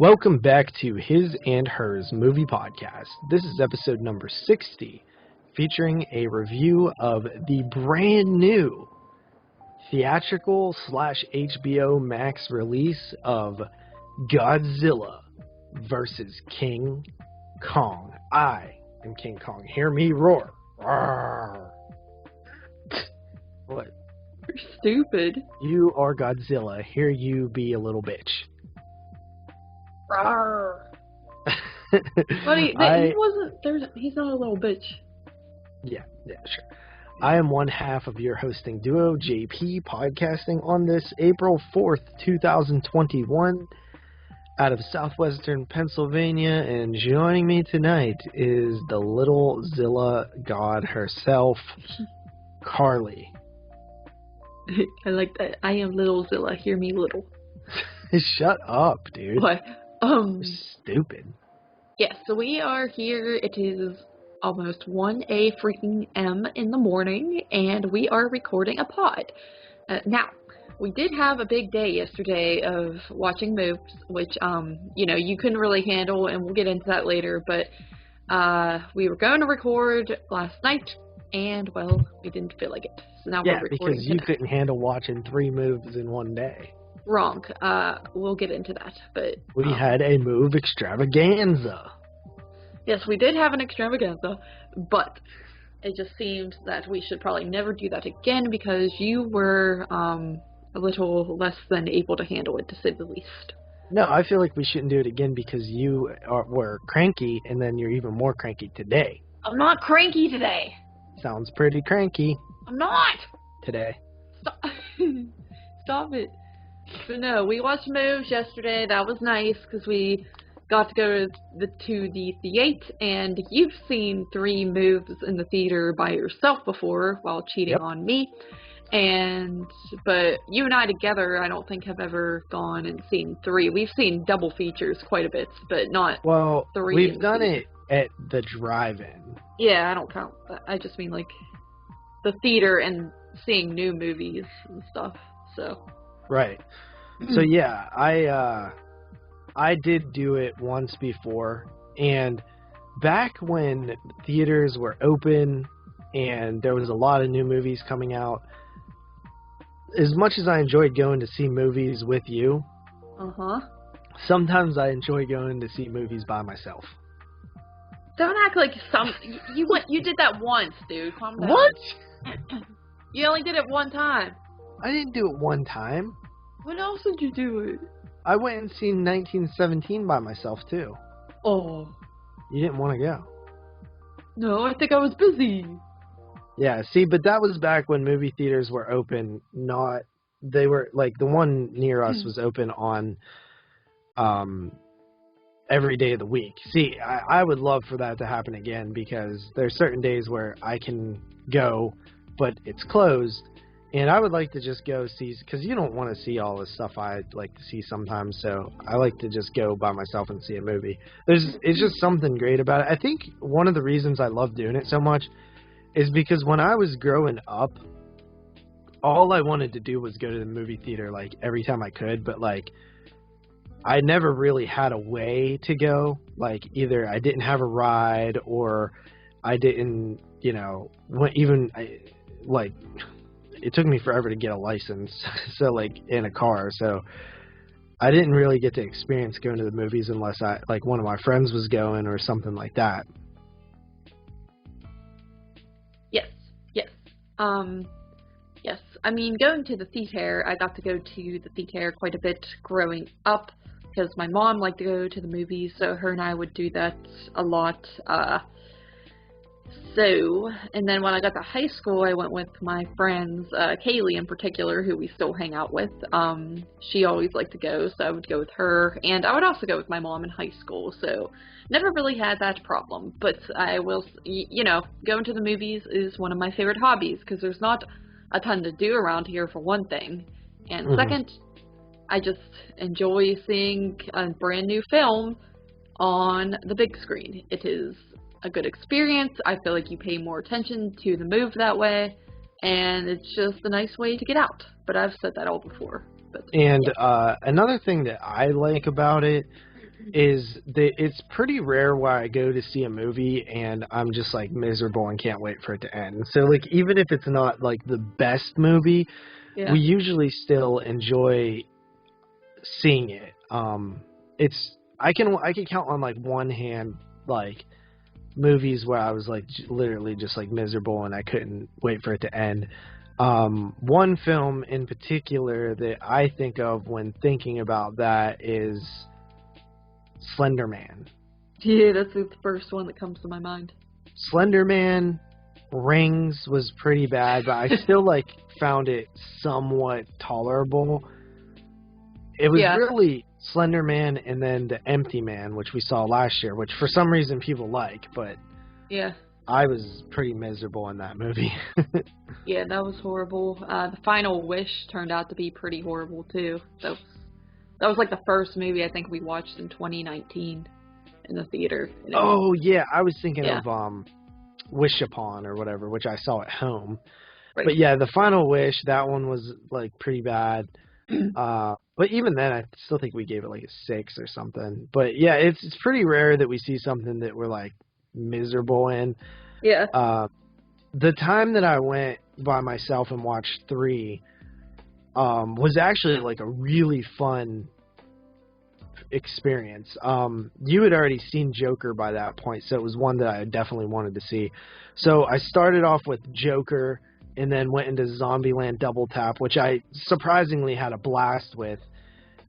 Welcome back to His and Hers Movie Podcast. This is episode number 60, featuring a review of the brand new theatrical / HBO Max release of Godzilla versus King Kong. I am King Kong. Hear me roar. Roar. What? You're stupid. You are Godzilla. Hear you be a little bitch. Rawr. Buddy, he's not a little bitch. Yeah, sure. I am one half of your hosting duo, JP, podcasting on this April 4th, 2021, out of southwestern Pennsylvania, and joining me tonight is the little Zilla god herself, Carly. I like that. I am little Zilla. Hear me, little. Shut up, dude. What? You're stupid. Yes, so we are here. It is almost 1 freaking M in the morning, and we are recording a pod. Now, we did have a big day yesterday of watching movies, which, you couldn't really handle, and we'll get into that later, but we were going to record last night, and, well, we didn't feel like it. So now we're recording because you couldn't handle watching 3 movies in one day. Wrong. We'll get into that, but... We had a move extravaganza. Yes, we did have an extravaganza, but it just seems that we should probably never do that again because you were a little less than able to handle it, to say the least. No, I feel like we shouldn't do it again because you were cranky, and then you're even more cranky today. I'm not cranky today. Sounds pretty cranky. I'm not! Today. Stop it. But no, we watched movies yesterday. That was nice because we got to go to the theater, and you've seen 3 movies in the theater by yourself before while cheating on me. But you and I together, I don't think have ever gone and seen 3. We've seen double features quite a bit, but not 3. We've done it at the drive-in. Yeah, I don't count that. I just mean like the theater and seeing new movies and stuff. So. Right. So yeah, I did do it once before, and back when theaters were open and there was a lot of new movies coming out, as much as I enjoyed going to see movies with you, sometimes I enjoy going to see movies by myself. Don't act like you did that once, dude. Calm down. What? You only did it one time. I didn't do it one time. When else did you do it? I went and seen 1917 by myself, too. Oh. You didn't want to go. No, I think I was busy. Yeah, see, but that was back when movie theaters were open, they were, like, the one near us was open on, every day of the week. See, I would love for that to happen again, because there's certain days where I can go, but it's closed. And I would like to just go see, because you don't want to see all the stuff I like to see sometimes, so I like to just go by myself and see a movie. It's just something great about it. I think one of the reasons I love doing it so much is because when I was growing up, all I wanted to do was go to the movie theater, like, every time I could, but, like, I never really had a way to go. Like, either I didn't have a ride, or I didn't, it took me forever to get a license, so, like, in a car, so I didn't really get to experience going to the movies unless one of my friends was going or something like that. Yes. Yes. I mean, going to the theater, I got to go to the theater quite a bit growing up, because my mom liked to go to the movies, so her and I would do that a lot. And then when I got to high school, I went with my friends, Kaylee in particular, who we still hang out with. She always liked to go, so I would go with her. And I would also go with my mom in high school, so never really had that problem. But I will, going to the movies is one of my favorite hobbies, because there's not a ton to do around here, for one thing. And second, I just enjoy seeing a brand new film on the big screen. It is a good experience. I feel like you pay more attention to the move that way, and it's just a nice way to get out. But I've said that all before. But another thing that I like about it is that it's pretty rare where I go to see a movie and I'm just like miserable and can't wait for it to end. So like even if it's not like the best movie, Yeah. we usually still enjoy seeing it. It's I can count on like one hand like movies where I was like literally just like miserable and I couldn't wait for it to end. One film in particular that I think of when thinking about that is Slender Man. Yeah, that's the first one that comes to my mind. Slender Man, Rings was pretty bad, but I still like found it somewhat tolerable. It was really Slender Man and then The Empty Man, which we saw last year, which for some reason people like, but yeah, I was pretty miserable in that movie. Yeah, that was horrible. The Final Wish turned out to be pretty horrible too. So that was like the first movie I think we watched in 2019 in the theater. Oh yeah, I was thinking of Wish Upon or whatever, which I saw at home. Right. But yeah, The Final Wish, that one was like pretty bad. But even then, I still think we gave it like a 6 or something. But yeah, it's pretty rare that we see something that we're like miserable in. Yeah. The time that I went by myself and watched 3 was actually like a really fun experience. You had already seen Joker by that point, so it was one that I definitely wanted to see. So I started off with Joker and then went into Zombieland Double Tap, which I surprisingly had a blast with.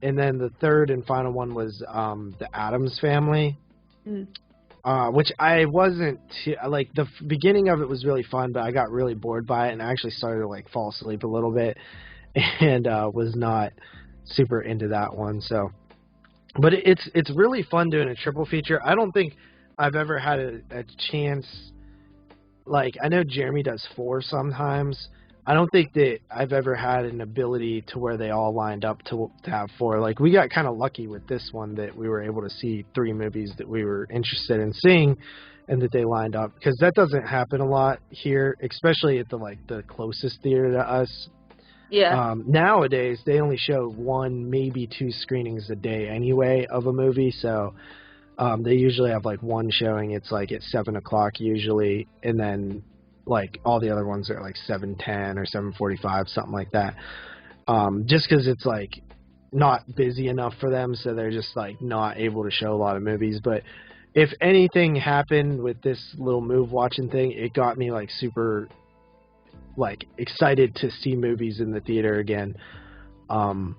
And then the third and final one was The Addams Family, which I wasn't like. The beginning of it was really fun, but I got really bored by it, and I actually started to like fall asleep a little bit, and was not super into that one. So, but it's really fun doing a triple feature. I don't think I've ever had a chance. Like, I know Jeremy does 4 sometimes. I don't think that I've ever had an ability to where they all lined up to have 4. Like, we got kind of lucky with this one that we were able to see 3 movies that we were interested in seeing and that they lined up. Because that doesn't happen a lot here, especially at the closest theater to us. Yeah. Nowadays, they only show 1, maybe 2 screenings a day anyway of a movie, so... they usually have like 1 showing. It's like at 7 o'clock usually, and then like all the other ones are like 7:10 or 7:45, something like that. Just because it's like not busy enough for them, so they're just like not able to show a lot of movies. But if anything happened with this little move watching thing, it got me like super like excited to see movies in the theater again. I'm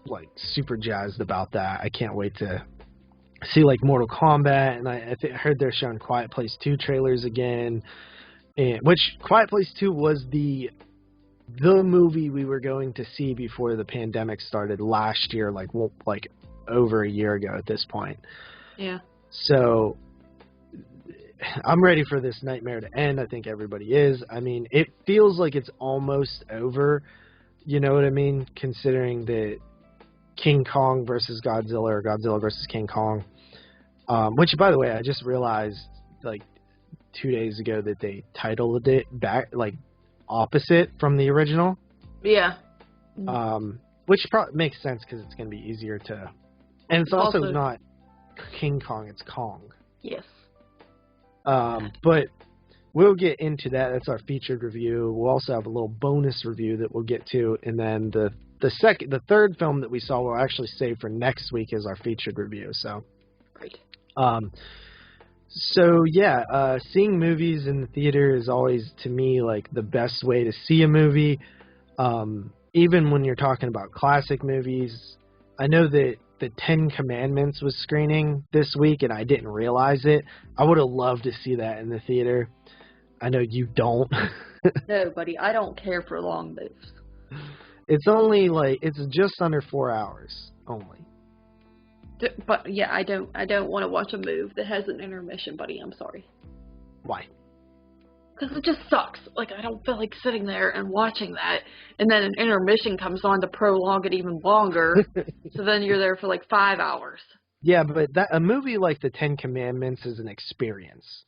like super jazzed about that. I can't wait to see like Mortal Kombat, and I heard they're showing Quiet Place 2 trailers again, and which Quiet Place 2 was the movie we were going to see before the pandemic started last year, like over a year ago at this point. Yeah. So I'm ready for this nightmare to end. I think everybody is. I mean, it feels like it's almost over. You know what I mean? Considering that King Kong versus Godzilla or Godzilla versus King Kong, which, by the way, I just realized like 2 days ago that they titled it back like opposite from the original. Yeah. Which makes sense because it's going to be easier to, and it's also not King Kong, it's Kong. Yes. But we'll get into that. That's our featured review. We'll also have a little bonus review that we'll get to, and then the third film that we saw we'll actually save for next week is our featured review. So, great. So yeah, seeing movies in the theater is always to me like the best way to see a movie. Even when you're talking about classic movies, I know that the 10 Commandments was screening this week, and I didn't realize it. I would have loved to see that in the theater. I know you don't. No, buddy, I don't care for long moves. It's only it's just under 4 hours only. But yeah, I don't want to watch a move that has an intermission, buddy. I'm sorry. Why? Because it just sucks. Like, I don't feel like sitting there and watching that, and then an intermission comes on to prolong it even longer. So then you're there for like 5 hours. Yeah, but a movie like the 10 Commandments is an experience.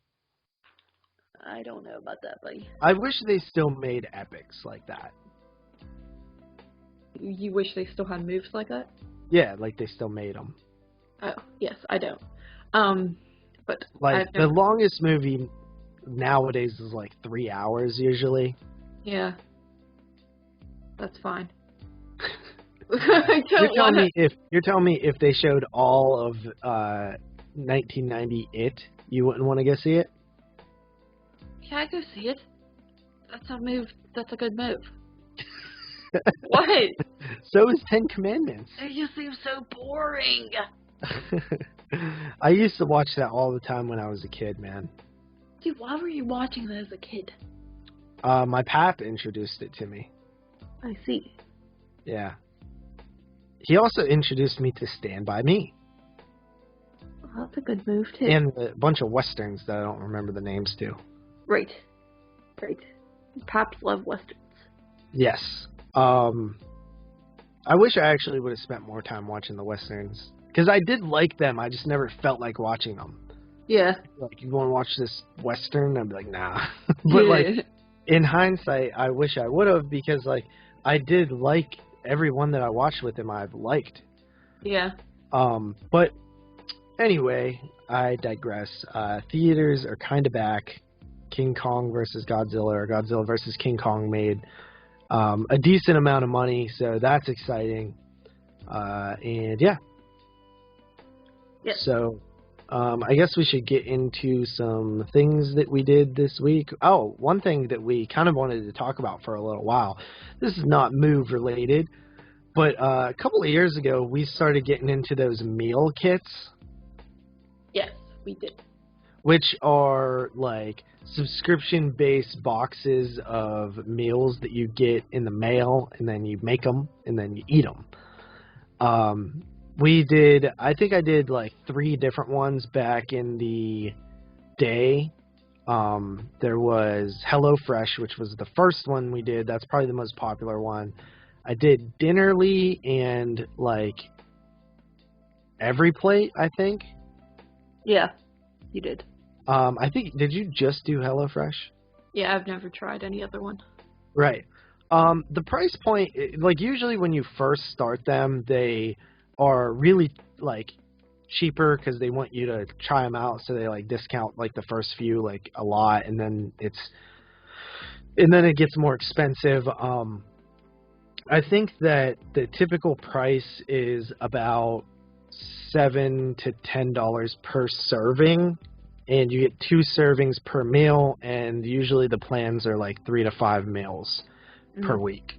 I don't know about that, buddy. I wish they still made epics like that. You wish they still had moves like that? Yeah, like they still made them. Oh, yes, I don't. But Like, the longest movie nowadays is like 3 hours usually. Yeah. That's fine. You're telling me if they showed all of 1990 It, you wouldn't want to go see it? Yeah, I go see it. That's a move. That's a good move. What? So is 10 Commandments. They just seem so boring. I used to watch that all the time when I was a kid, man. Dude, why were you watching that as a kid? My pap introduced it to me. I see. Yeah. He also introduced me to Stand By Me. Well, that's a good move, too. And a bunch of westerns that I don't remember the names to. Right. Right. Paps love westerns. Yes. I wish I actually would have spent more time watching the westerns. Because I did like them, I just never felt like watching them. Yeah. Like, you want to watch this western? I'd be like, nah. But, like, in hindsight, I wish I would have, because, like, I did like every one that I watched with him, I've liked. Yeah. But anyway, I digress. Theaters are kind of back. King Kong versus Godzilla, or Godzilla versus King Kong made a decent amount of money, so that's exciting. And yeah. Yep. So I guess we should get into some things that we did this week. Oh, one thing that we kind of wanted to talk about for a little while. This is not move related, but a couple of years ago we started getting into those meal kits. Yes, we did. Which are like subscription-based boxes of meals that you get in the mail, and then you make them, and then you eat them. I think I did like 3 different ones back in the day. There was HelloFresh, which was the first one we did. That's probably the most popular one. I did Dinnerly and like Every Plate, I think. Yeah, you did. I think, did you just do HelloFresh? Yeah, I've never tried any other one. Right. The price point, like usually when you first start them, they are really like cheaper because they want you to try them out, so they like discount like the first few like a lot, and then it gets more expensive. I think that the typical price is about $7 to $10 per serving, and you get 2 servings per meal, and usually the plans are like 3 to 5 meals per week.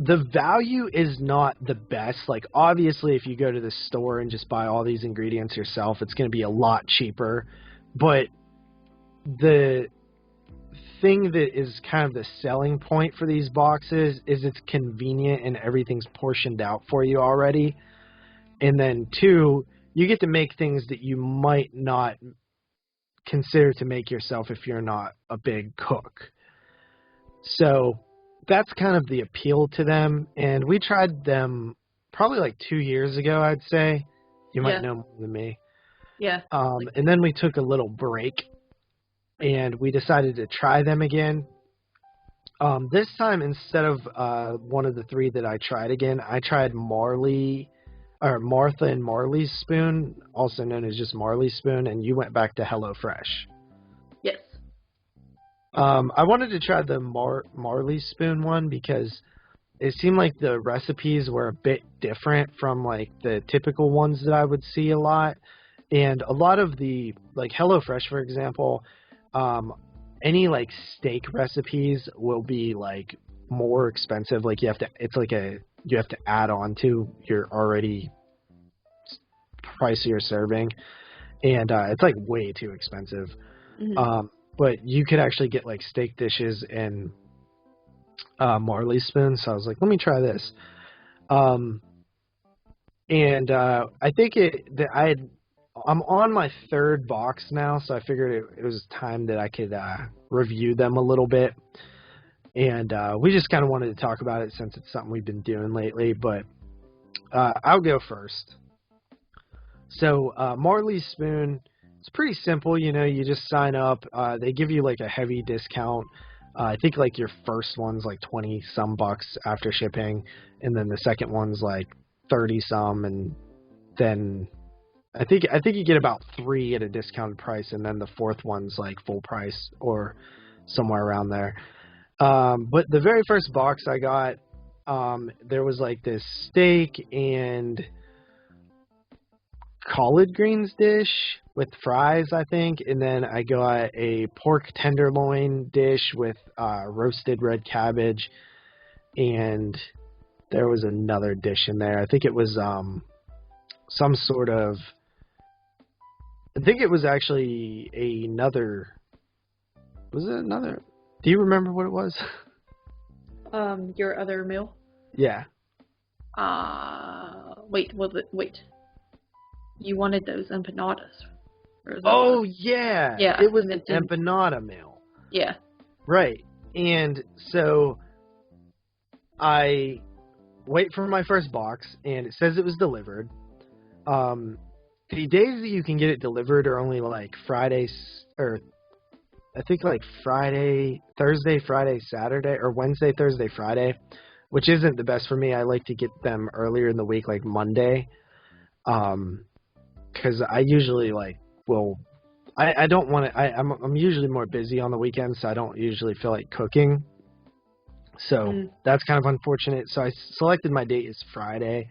The value is not the best. Like, obviously, if you go to the store and just buy all these ingredients yourself, it's going to be a lot cheaper. But the thing that is kind of the selling point for these boxes is it's convenient and everything's portioned out for you already. And then 2, you get to make things that you might not consider to make yourself if you're not a big cook. So that's kind of the appeal to them. And we tried them probably like 2 years ago, I'd say. You might know more than me. Yeah. And then we took a little break, and we decided to try them again. This time, instead of one of the 3 that I tried again, I tried Martha and Marley's Spoon, also known as just Marley's Spoon, and you went back to HelloFresh. Yes. I wanted to try the Marley's Spoon one because it seemed like the recipes were a bit different from like the typical ones that I would see a lot. And a lot of the, like HelloFresh, for example, any like steak recipes will be like more expensive. Like you have to add on to your already price of your serving, and it's like way too expensive. Mm-hmm. But you could actually get like steak dishes in Marley's Spoon, so I was like, let me try this. And I think I'm on my 3rd box now, so I figured it was time that I could review them a little bit. And we just kind of wanted to talk about it since it's something we've been doing lately, but I'll go first. So Marley's Spoon, it's pretty simple. You know, you just sign up. They give you like a heavy discount. I think like your first one's like 20-some bucks after shipping, and then the second one's like 30-some, and then I think you get about 3 at a discounted price, and then the 4th one's like full price or somewhere around there. But the very first box I got, there was like this steak and collard greens dish with fries, I think, and then I got a pork tenderloin dish with roasted red cabbage, and there was another dish in there. I think it was some sort of, I think it was actually another, was it another? Do you remember what it was? Your other meal? Yeah. Wait. You wanted those empanadas. Oh, yeah. Yeah. It was an empanada meal. Yeah. Right. And so I wait for my first box, and it says it was delivered. The days that you can get it delivered are only like Fridays, or I think like Thursday, Friday, Saturday, or Wednesday, Thursday, Friday, which isn't the best for me. I like to get them earlier in the week, like Monday, because I usually I don't want to. I'm usually more busy on the weekends, so I don't usually feel like cooking. So that's kind of unfortunate. So I selected my date as Friday,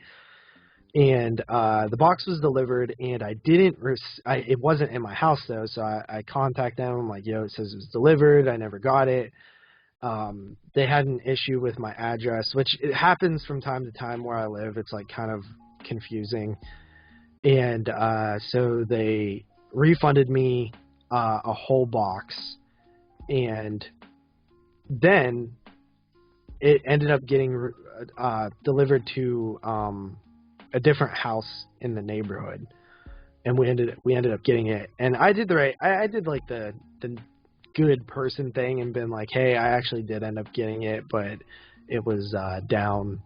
and the box was delivered, and I didn't. It wasn't in my house though, so I contacted them. I'm like, yo, it says it was delivered. I never got it. They had an issue with my address, which it happens from time to time where I live. It's like kind of confusing, and so they refunded me a whole box, and then it ended up getting delivered to a different house in the neighborhood, and we ended up getting it. And I did I did like the good person thing and been like, hey, I actually did end up getting it, but it was down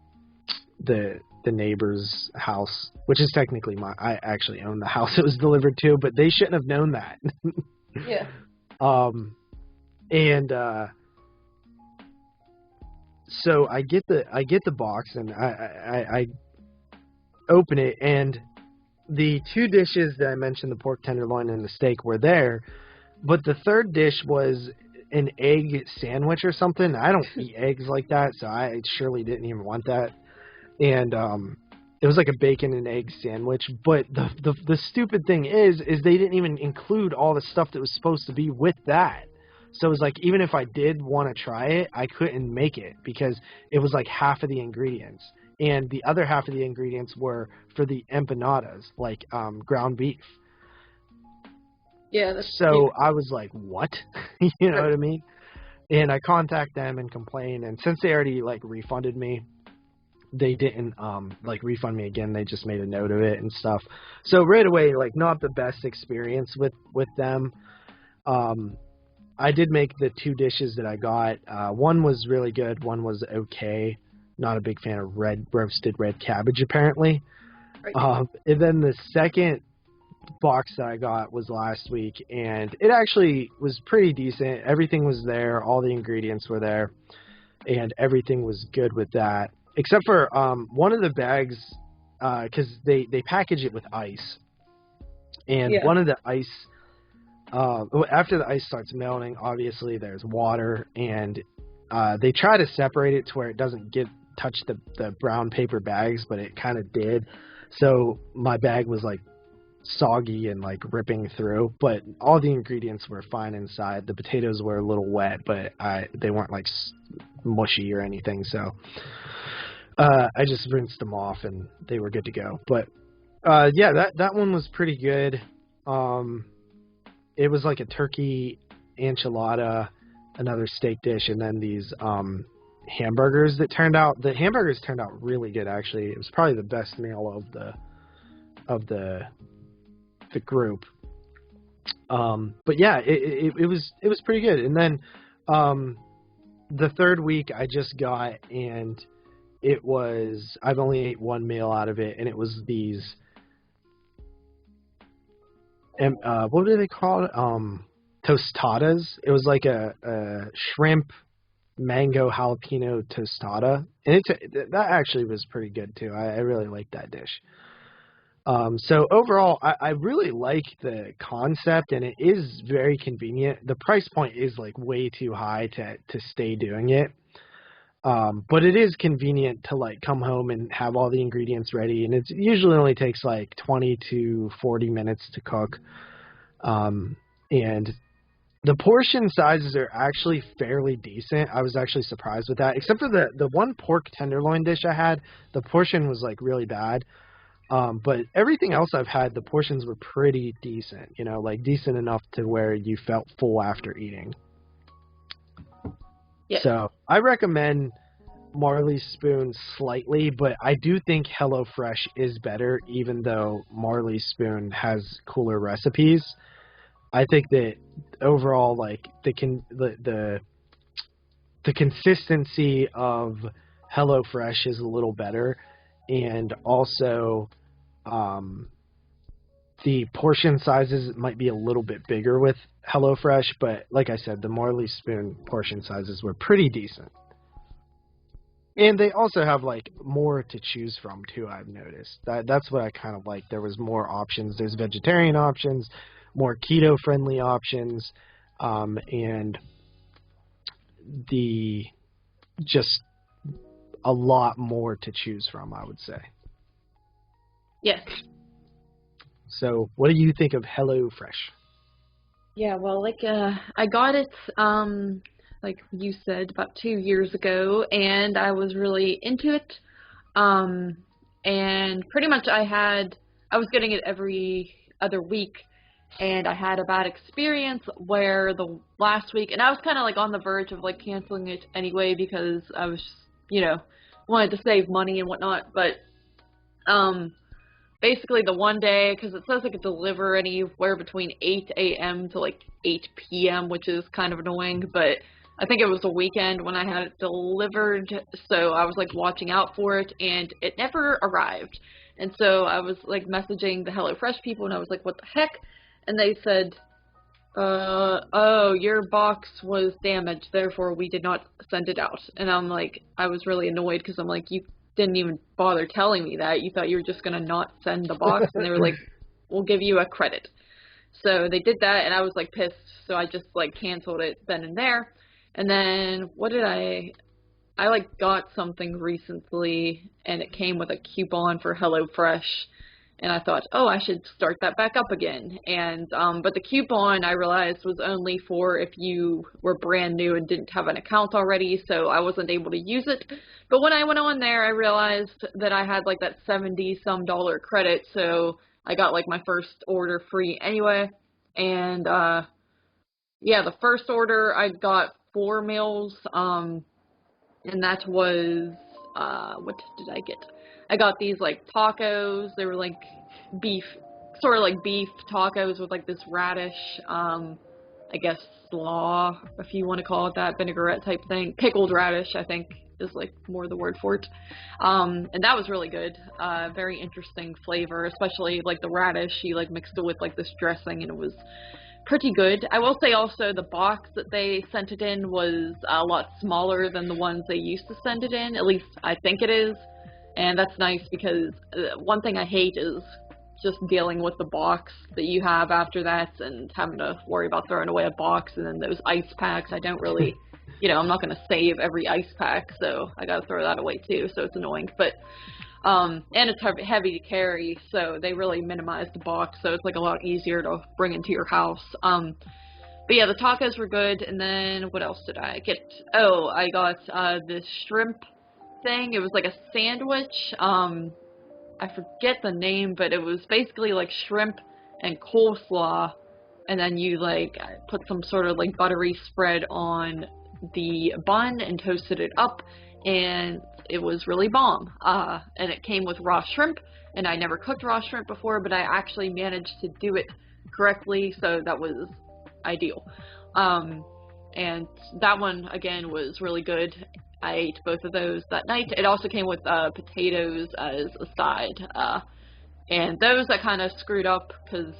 the neighbor's house, which is technically I actually own the house it was delivered to, but they shouldn't have known that. Yeah. So I get the box, and I open it, and the 2 dishes that I mentioned, the pork tenderloin and the steak, were there, but the 3rd dish was an egg sandwich or something. I don't eat eggs like that, so I surely didn't even want that. And it was like a bacon and egg sandwich, but the stupid thing is they didn't even include all the stuff that was supposed to be with that. So it was like, even if I did want to try it, I couldn't make it because it was like half of the ingredients, and the other half of the ingredients were for the empanadas, like ground beef. Yeah. So I was like, what? You know what I mean? And I contact them and complain, and since they already like refunded me, they didn't refund me again. They just made a note of it and stuff. So right away, like, not the best experience with them. I did make the 2 dishes that I got. One was really good. One was okay. Not a big fan of roasted red cabbage, apparently. Right. And then the second box that I got was last week, and it actually was pretty decent. Everything was there. All the ingredients were there, and everything was good with that. Except for one of the bags, because they package it with ice. And one of the ice, after the ice starts melting, obviously there's water, and they try to separate it to where it doesn't touch the brown paper bags, but it kind of did. So my bag was like soggy and like ripping through, but all the ingredients were fine inside. The potatoes were a little wet, but they weren't like mushy or anything, so I just rinsed them off and they were good to go. But yeah, that one was pretty good. It was like a turkey enchilada, another steak dish, and then these hamburgers the hamburgers turned out really good, actually. It was probably the best meal of the group. But yeah, it was pretty good. And then the 3rd week I just got, and I've only ate 1 meal out of it, and it was these, what do they call it? Tostadas. It was like a shrimp mango jalapeno tostada, and that actually was pretty good too. I really liked that dish. So overall, I really like the concept, and it is very convenient. The price point is like way too high to stay doing it. But it is convenient to like come home and have all the ingredients ready, and it usually only takes like 20 to 40 minutes to cook. And the portion sizes are actually fairly decent. I was actually surprised with that, except for the one pork tenderloin dish I had. The portion was like really bad. But everything else I've had, the portions were pretty decent, you know, like decent enough to where you felt full after eating. Yeah. So I recommend Marley's Spoon slightly, but I do think HelloFresh is better, even though Marley's Spoon has cooler recipes. I think that overall, like the consistency of HelloFresh is a little better, and also the portion sizes might be a little bit bigger with HelloFresh, but like I said, the Marley's Spoon portion sizes were pretty decent. And they also have like more to choose from too, I've noticed. That's what I kind of like. There was more options. There's vegetarian options, more keto friendly options, and just a lot more to choose from, I would say. Yes. So, what do you think of HelloFresh? Yeah, well, like, I got it, like you said, about 2 years ago, and I was really into it. And pretty much I was getting it every other week, and I had a bad experience where the last week, and I was kind of like on the verge of like canceling it anyway because I was just, wanted to save money and whatnot, but, basically the one day, because it says it could deliver anywhere between 8 a.m. to like 8 p.m., which is kind of annoying, but I think it was a weekend when I had it delivered, so I was like watching out for it, and it never arrived. And so I was like messaging the HelloFresh people, and I was like, what the heck? And they said, oh, your box was damaged, therefore we did not send it out. And I'm like, I was really annoyed because I'm like, you didn't even bother telling me that. You thought you were just going to not send the box, and they were like, we'll give you a credit. So they did that, and I was like pissed, so I just like canceled it then and there. And then what did I like got something recently, and it came with a coupon for HelloFresh, and I thought, oh, I should start that back up again. And but the coupon, I realized, was only for if you were brand new and didn't have an account already, so I wasn't able to use it. But when I went on there, I realized that I had like that $70-some credit, so I got like my first order free anyway. And yeah, the first order I got 4 meals, and that was what did I get? I got these like tacos. They were like beef, sort of like beef tacos with like this radish, I guess slaw, if you want to call it that, vinaigrette type thing. Pickled radish, I think, is like more the word for it. And that was really good. Very interesting flavor, especially like the radish. You like mixed it with like this dressing, and it was pretty good. I will say also the box that they sent it in was a lot smaller than the ones they used to send it in. At least I think it is. And that's nice because one thing I hate is just dealing with the box that you have after that and having to worry about throwing away a box, and then those ice packs. I don't really, I'm not going to save every ice pack, so I got to throw that away too, so it's annoying. But, and it's heavy to carry, so they really minimized the box, so it's like a lot easier to bring into your house. But yeah, the tacos were good, and then what else did I get? Oh, I got this shrimp thing. It was like a sandwich. I forget the name, but it was basically like shrimp and coleslaw, and then you like put some sort of like buttery spread on the bun and toasted it up, and it was really bomb. And it came with raw shrimp, and I never cooked raw shrimp before, but I actually managed to do it correctly, so that was ideal. And that one again was really good. I ate both of those that night. It also came with potatoes as a side, and those I kind of screwed up because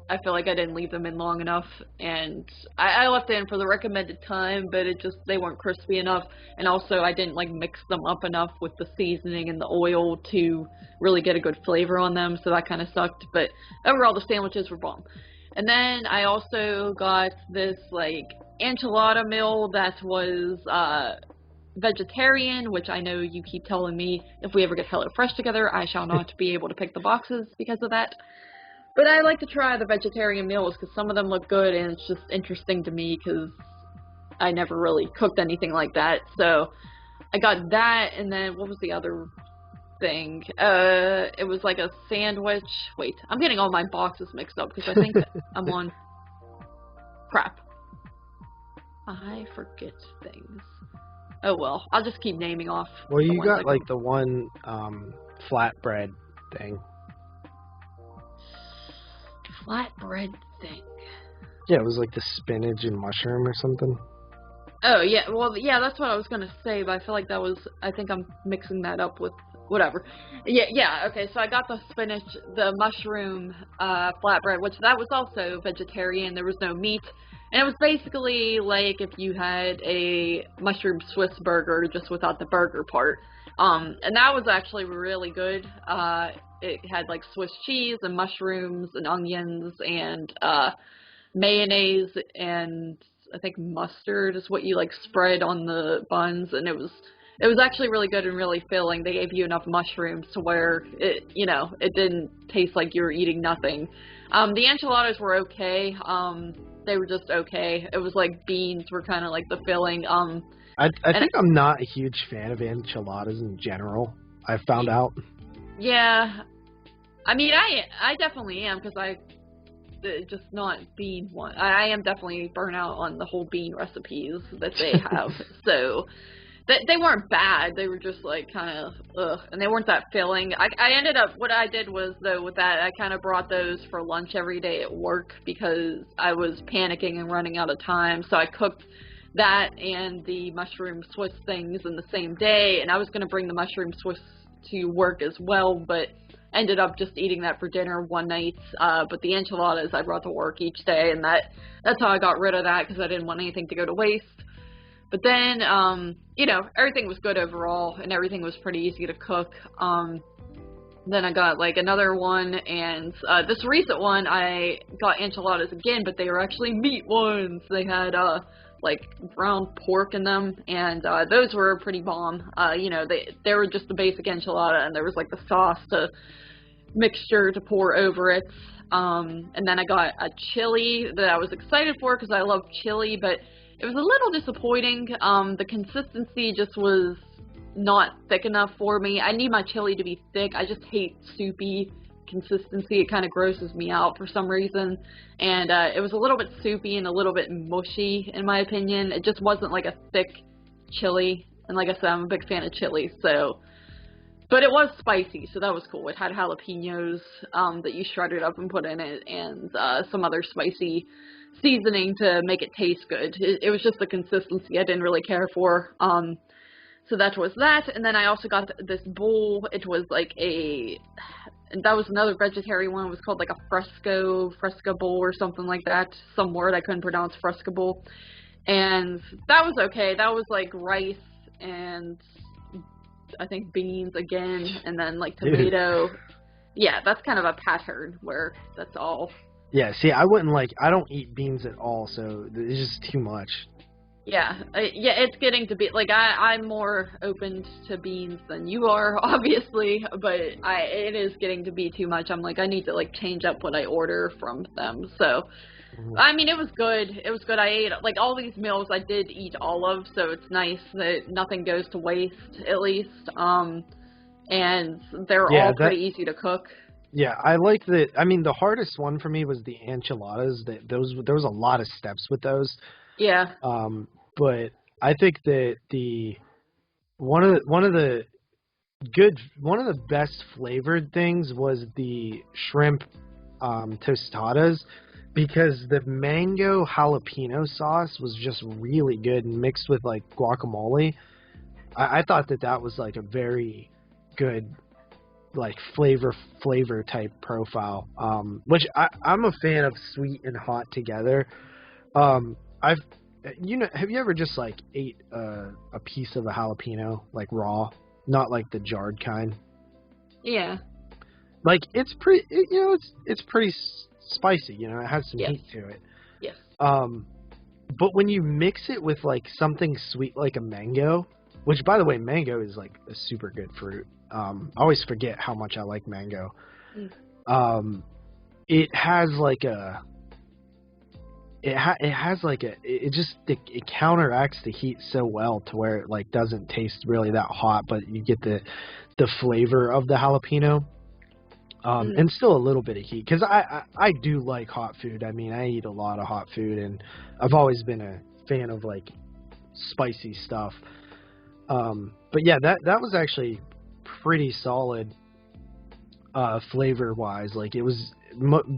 I feel like I didn't leave them in long enough, and I left it in for the recommended time, but they weren't crispy enough, and also I didn't like mix them up enough with the seasoning and the oil to really get a good flavor on them, so that kind of sucked, but overall the sandwiches were bomb. And then I also got this like enchilada meal that was vegetarian, which I know you keep telling me if we ever get HelloFresh together, I shall not be able to pick the boxes because of that. But I like to try the vegetarian meals because some of them look good, and it's just interesting to me because I never really cooked anything like that. So I got that, and then what was the other thing? It was like a sandwich. Wait, I'm getting all my boxes mixed up because I think I'm on... Crap. I forget things. Oh well, I'll just keep naming off. Well, you got like the one flatbread thing. Flatbread thing. Yeah, it was like the spinach and mushroom or something. Oh, yeah, well, yeah, that's what I was gonna say, but I feel like I think I'm mixing that up with whatever. Yeah, okay, so I got the spinach, the mushroom flatbread, which that was also vegetarian, there was no meat, and it was basically like if you had a mushroom Swiss burger, just without the burger part. And that was actually really good. It had like Swiss cheese and mushrooms and onions and mayonnaise and I think mustard is what you like spread on the buns, and it was actually really good and really filling. They gave you enough mushrooms to where it didn't taste like you were eating nothing. The enchiladas were okay. They were just okay. It was like beans were kind of like the filling. I think I'm not a huge fan of enchiladas in general. I found out. Yeah, I mean, I definitely am because just not bean one. I am definitely burnt out on the whole bean recipes that they have. So they weren't bad. They were just like kind of ugh, and they weren't that filling. I ended up what I did was though with that I kind of brought those for lunch every day at work because I was panicking and running out of time. So I cooked that and the mushroom Swiss things in the same day, and I was going to bring the mushroom Swiss to work as well, but ended up just eating that for dinner one night. But the enchiladas I brought to work each day, and that's how I got rid of that because I didn't want anything to go to waste. But then, everything was good overall, and everything was pretty easy to cook. Then I got like another one, and this recent one I got enchiladas again, but they were actually meat ones. They had like ground pork in them, and those were pretty bomb. They were just the basic enchilada, and there was like the sauce mixture to pour over it. And then I got a chili that I was excited for because I love chili, but it was a little disappointing. The consistency just was not thick enough for me. I need my chili to be thick. I just hate soupy consistency. It kind of grosses me out for some reason. And it was a little bit soupy and a little bit mushy in my opinion. It just wasn't like a thick chili. And like I said, I'm a big fan of chili, so... But it was spicy, so that was cool. It had jalapenos that you shredded up and put in it, and some other spicy seasoning to make it taste good. It was just the consistency I didn't really care for. So that was that, and then I also got this bowl. It was like that was another vegetarian one. It was called like a fresca bowl or something like that. Some word I couldn't pronounce, fresca bowl. And that was okay. That was like rice and I think beans again, and then like tomato. Yeah, that's kind of a pattern where that's all. Yeah, see, I don't eat beans at all, so it's just too much. Yeah, it's getting to be, like, I'm more open to beans than you are, obviously, but it is getting to be too much. I'm like, I need to, like, change up what I order from them, so, I mean, it was good. It was good. I ate, like, all these meals I did eat all of, so it's nice that nothing goes to waste, at least, and they're all pretty easy to cook. Yeah, I like that. I mean, the hardest one for me was the enchiladas. There was a lot of steps with those. Yeah. But I think that one of the best flavored things was the shrimp tostadas, because the mango jalapeno sauce was just really good and mixed with like guacamole. I thought that was like a very good like flavor type profile, which I'm a fan of sweet and hot together. I've have you ever just like ate a piece of a jalapeno like raw, not like the jarred kind? Yeah. Like it's pretty, it's pretty spicy. It has some Yes. heat to it. Yes. But when you mix it with like something sweet like a mango, which by the way, mango is like a super good fruit. I always forget how much I like mango. It has like a, it counteracts the heat so well to where it like doesn't taste really that hot, but you get the flavor of the jalapeno. And still a little bit of heat, because I do like hot food. I mean, I eat a lot of hot food, and I've always been a fan of like spicy stuff. But yeah, that was actually pretty solid flavor wise. Like it was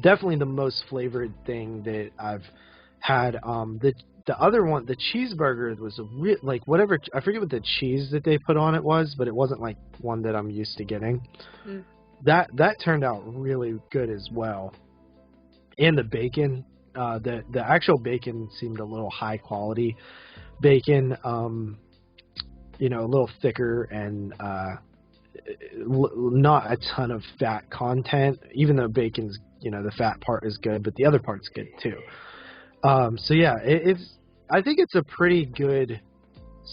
definitely the most flavored thing that I've had. The other one, the cheeseburger, was like whatever, I forget what the cheese that they put on it was, but it wasn't like one that I'm used to getting. That turned out really good as well. And the bacon, the actual bacon seemed a little high quality bacon, a little thicker and not a ton of fat content, even though bacon's, the fat part is good, but the other part's good too. So yeah, I think it's a pretty good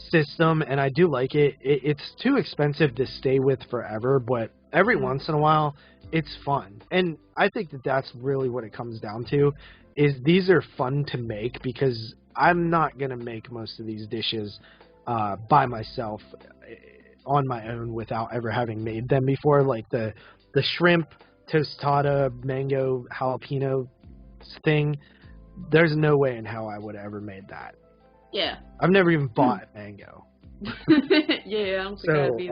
system, and I do like it. It's too expensive to stay with forever, but every once in a while, it's fun. And I think that that's really what it comes down to, is these are fun to make, because I'm not going to make most of these dishes by myself on my own without ever having made them before. Like the shrimp tostada mango jalapeno thing, there's no way in hell I would have ever made that. Yeah. I've never even bought mango. Yeah, I don't think I'd be.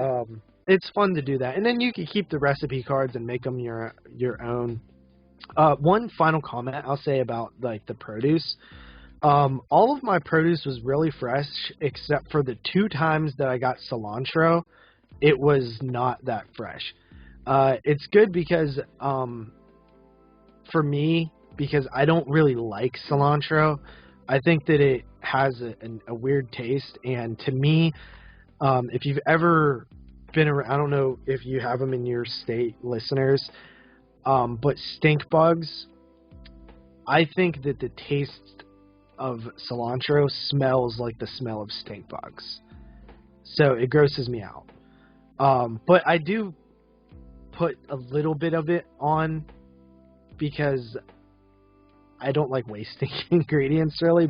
It's fun to do that, and then you can keep the recipe cards and make them your own. One final comment I'll say about like the produce. All of my produce was really fresh, except for the 2 times that I got cilantro. It was not that fresh. It's good because for me, because I don't really like cilantro. I think that it has a weird taste, and to me, if you've ever been around, I don't know if you have them in your state, listeners, but stink bugs, I think that the taste of cilantro smells like the smell of stink bugs, so it grosses me out. But I do put a little bit of it on because I don't like wasting ingredients really,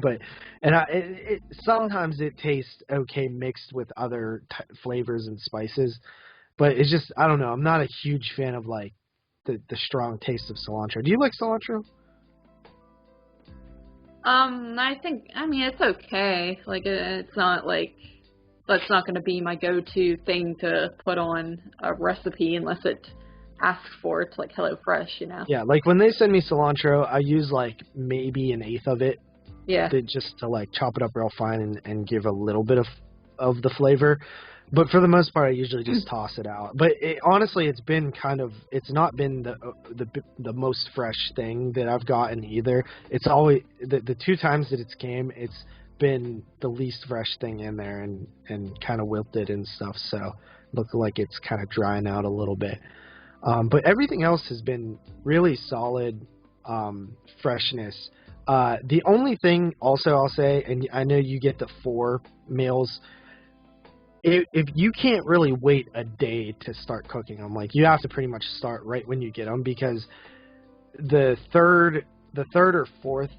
sometimes it tastes okay mixed with other flavors and spices, but it's just, I don't know, I'm not a huge fan of like the strong taste of cilantro. Do you like cilantro? I mean, it's okay. Like, it's not like, that's not going to be my go-to thing to put on a recipe unless it asks for it, like HelloFresh, Yeah, like when they send me cilantro, I use like maybe 1/8 of it. Yeah. Just to like chop it up real fine and give a little bit of the flavor. But for the most part, I usually just toss it out. But honestly, it's been it's not been the most fresh thing that I've gotten either. It's always, the 2 times that it's came, it's been the least fresh thing in there and kind of wilted and stuff. So look like it's kind of drying out a little bit. But everything else has been really solid freshness. The only thing also I'll say, and I know you get the 4 meals, if you can't really wait a day to start cooking them, like you have to pretty much start right when you get them, because the third or fourth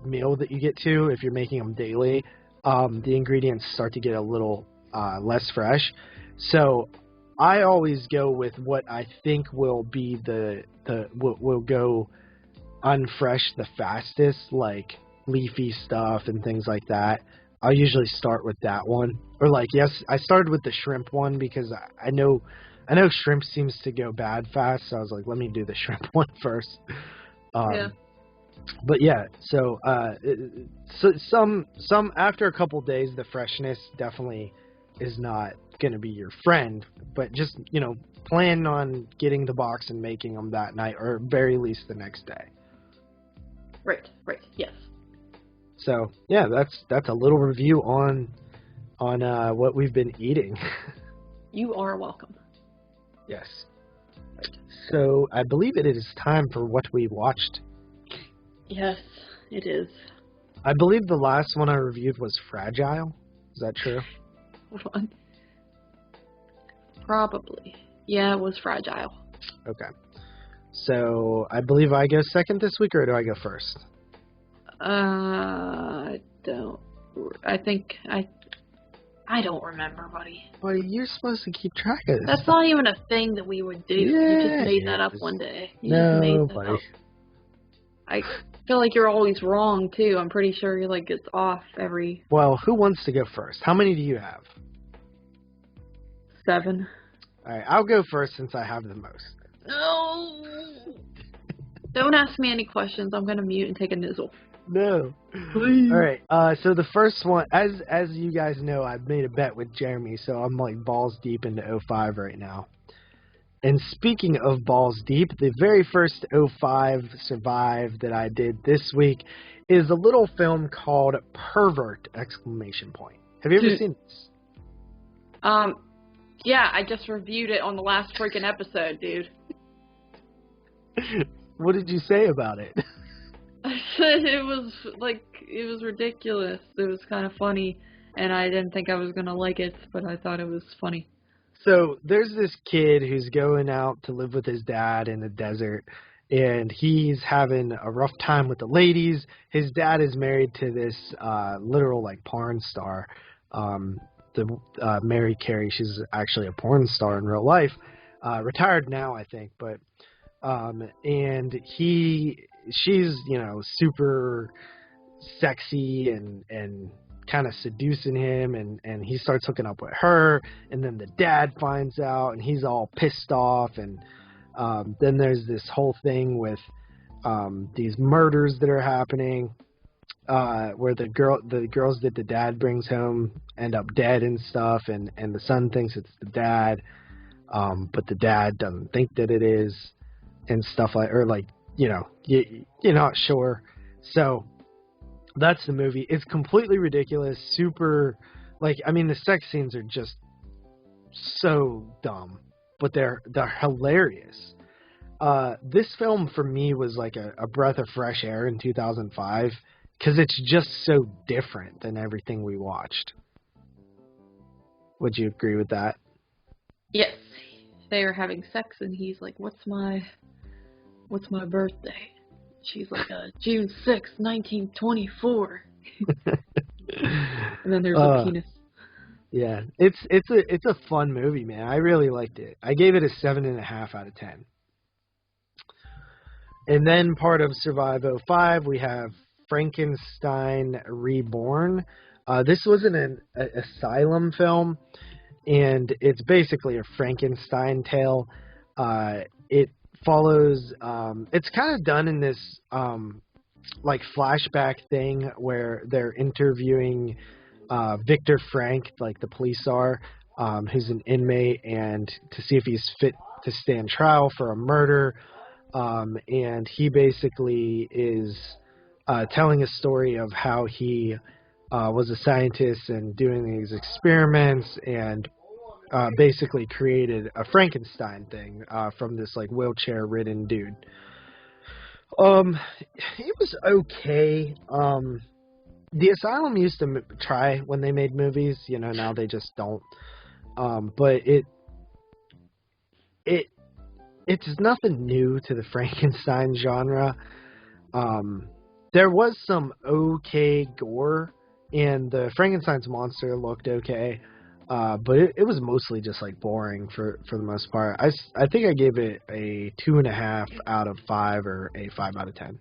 meal that you get to, if you're making them daily, the ingredients start to get a little less fresh. So I always go with what I think will be will go unfresh the fastest, like leafy stuff and things like that. I'll usually start with that one. Or like, yes, I started with the shrimp one because I know shrimp seems to go bad fast, so I was like, let me do the shrimp one first. Yeah. But yeah, so some after a couple days, the freshness definitely is not going to be your friend, but just, planning on getting the box and making them that night, or at very least the next day. Right, yes. So yeah, that's a little review on what we've been eating. You are welcome. Yes. So I believe it is time for what we watched. Yes, it is. I believe the last one I reviewed was Fragile. Is that true? Hold on. Probably. Yeah, it was Fragile. Okay. So I believe I go second this week, or do I go first? I don't remember, buddy. Buddy, you're supposed to keep track of this. That's not even a thing that we would do. Yeah, You just made that up one day. You no, just made that buddy. up. I feel like you're always wrong, too. I'm pretty sure you're like, it's off every... Well, who wants to go first? How many do you have? 7. Alright, I'll go first since I have the most. No! Don't ask me any questions. I'm going to mute and take a nizzle. No. Please. Alright, so the first one, as you guys know, I've made a bet with Jeremy, so I'm like balls deep into 05 right now. And speaking of balls deep, the very first 05 Survive that I did this week is a little film called Pervert! Exclamation point. Have you ever seen this? Yeah, I just reviewed it on the last freaking episode, dude. What did you say about it? I said it was ridiculous. It was kind of funny, and I didn't think I was going to like it, but I thought it was funny. So there's this kid who's going out to live with his dad in the desert, and he's having a rough time with the ladies. His dad is married to this literal like porn star, Mary Carey. She's actually a porn star in real life, retired now I think, but and she's super sexy and kind of seducing him, and he starts hooking up with her, and then the dad finds out, and he's all pissed off, and then there's this whole thing with these murders that are happening, where the girls that the dad brings home end up dead and stuff, and the son thinks it's the dad, but the dad doesn't think that it is, and stuff you're not sure. So that's the movie. It's completely ridiculous, super, the sex scenes are just so dumb, but they're hilarious. This film for me was like a breath of fresh air in 2005 because it's just so different than everything we watched. Would you agree with that? Yes. They are having sex, and he's like, what's my birthday? She's like, June 6th, 1924. And then there's a penis. Yeah, it's a fun movie, man. I really liked it. I gave it a 7.5 out of 10. And then part of Survive 05, we have Frankenstein Reborn. This was an asylum film, and it's basically a Frankenstein tale. It follows, it's kind of done in this flashback thing where they're interviewing Victor Frank, like the police are, who's an inmate, and to see if he's fit to stand trial for a murder. And he basically is telling a story of how he was a scientist and doing these experiments, and basically created a Frankenstein thing from this wheelchair-ridden dude. It was okay. The Asylum used to try when they made movies, now they just don't. But it's nothing new to the Frankenstein genre. There was some okay gore, and the Frankenstein's monster looked okay. But it was mostly just boring for the most part. I think I gave it a 2.5 out of 5 or a 5 out of 10.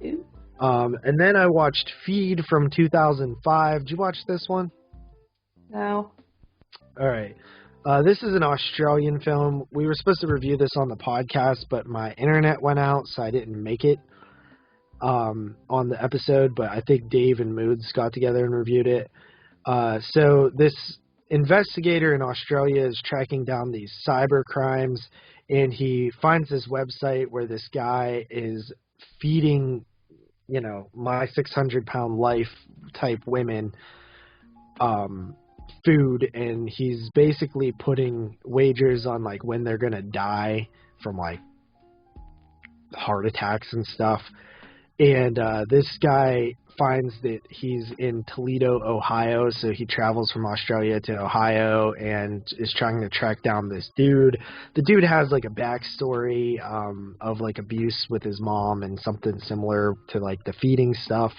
Ew. And then I watched Feed from 2005. Did you watch this one? No. All right. This is an Australian film. We were supposed to review this on the podcast, but my internet went out, so I didn't make it on the episode. But I think Dave and Moods got together and reviewed it. So this investigator in Australia is tracking down these cyber crimes, and he finds this website where this guy is feeding, my 600-pound life type women food, and he's basically putting wagers on like when they're gonna die from like heart attacks and stuff. And this guy finds that he's in Toledo, Ohio, so he travels from Australia to Ohio and is trying to track down this dude. The dude has like a backstory of like abuse with his mom and something similar to like the feeding stuff.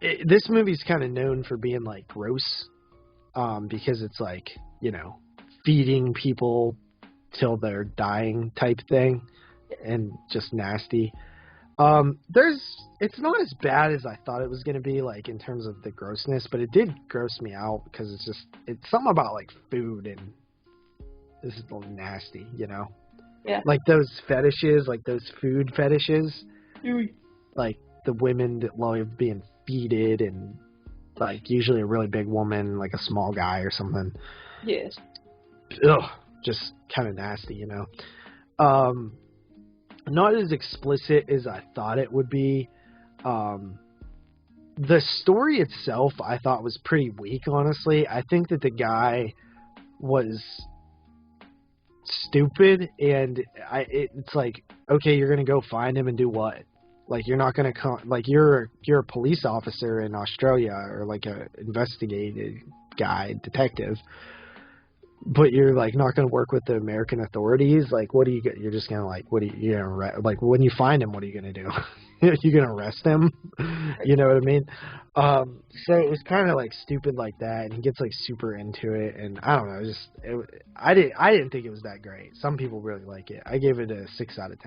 This movie's kind of known for being like gross because it's like, feeding people till they're dying type thing and just nasty. It's not as bad as I thought it was going to be, like in terms of the grossness, but it did gross me out because it's something about like food and this is nasty, Yeah. Like those fetishes, like those food fetishes, like the women that love being feeded and like usually a really big woman, like a small guy or something. Yes. Ugh, just kind of nasty, Not as explicit as I thought it would be. The story itself I thought was pretty weak, honestly. I think that the guy was stupid, and it's like, okay, you're gonna go find him and do what? Like, you're not gonna come, like, you're a police officer in Australia or like a investigative guy, detective. But you're like not going to work with the American authorities. Like, what do you get? You're just going to like, what do you gonna like when you find him? What are you going to do? You going to arrest him? You know what I mean? So it was kind of like stupid like that, and he gets like super into it, and I don't know. I didn't think it was that great. Some people really like it. I gave it a 6 out of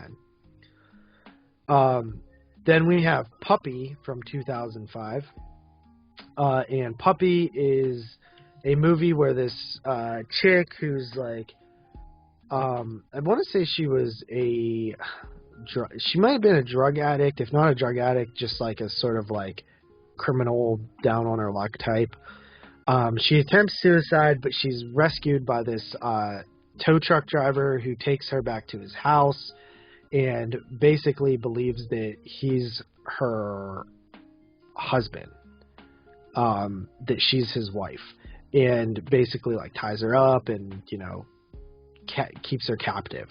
10. Then we have Puppy from 2005, and Puppy is a movie where this chick who's like, I want to say she was she might have been a drug addict, if not a drug addict, just like a sort of like criminal down on her luck type. She attempts suicide, but she's rescued by this tow truck driver who takes her back to his house and basically believes that he's her husband, that she's his wife. And basically, like, ties her up and, keeps her captive.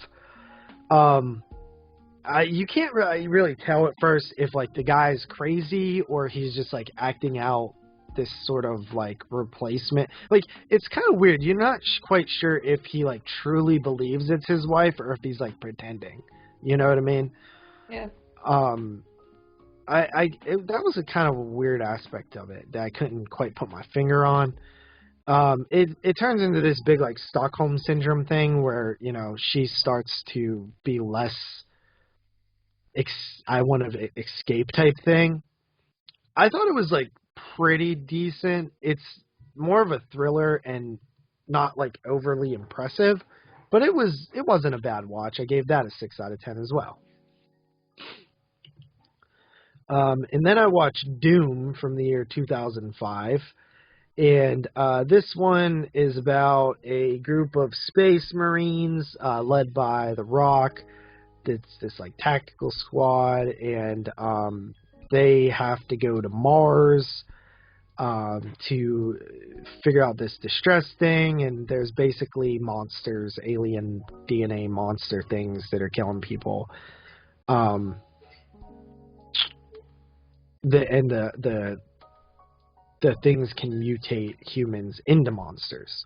You can't really tell at first if, like, the guy's crazy or he's just, like, acting out this sort of, like, replacement. Like, it's kind of weird. You're not quite sure if he, like, truly believes it's his wife or if he's, like, pretending. You know what I mean? Yeah. That was a kind of a weird aspect of it that I couldn't quite put my finger on. It turns into this big like Stockholm syndrome thing where she starts to be less I want to escape type thing. I thought it was like pretty decent. It's more of a thriller and not like overly impressive, but it wasn't a bad watch. I gave that a 6 out of 10 as well. And then I watched Doom from the year 2005. And this one is about a group of space marines led by The Rock. It's this like tactical squad, and they have to go to Mars to figure out this distress thing. And there's basically monsters, alien DNA monster things that are killing people. The things can mutate humans into monsters.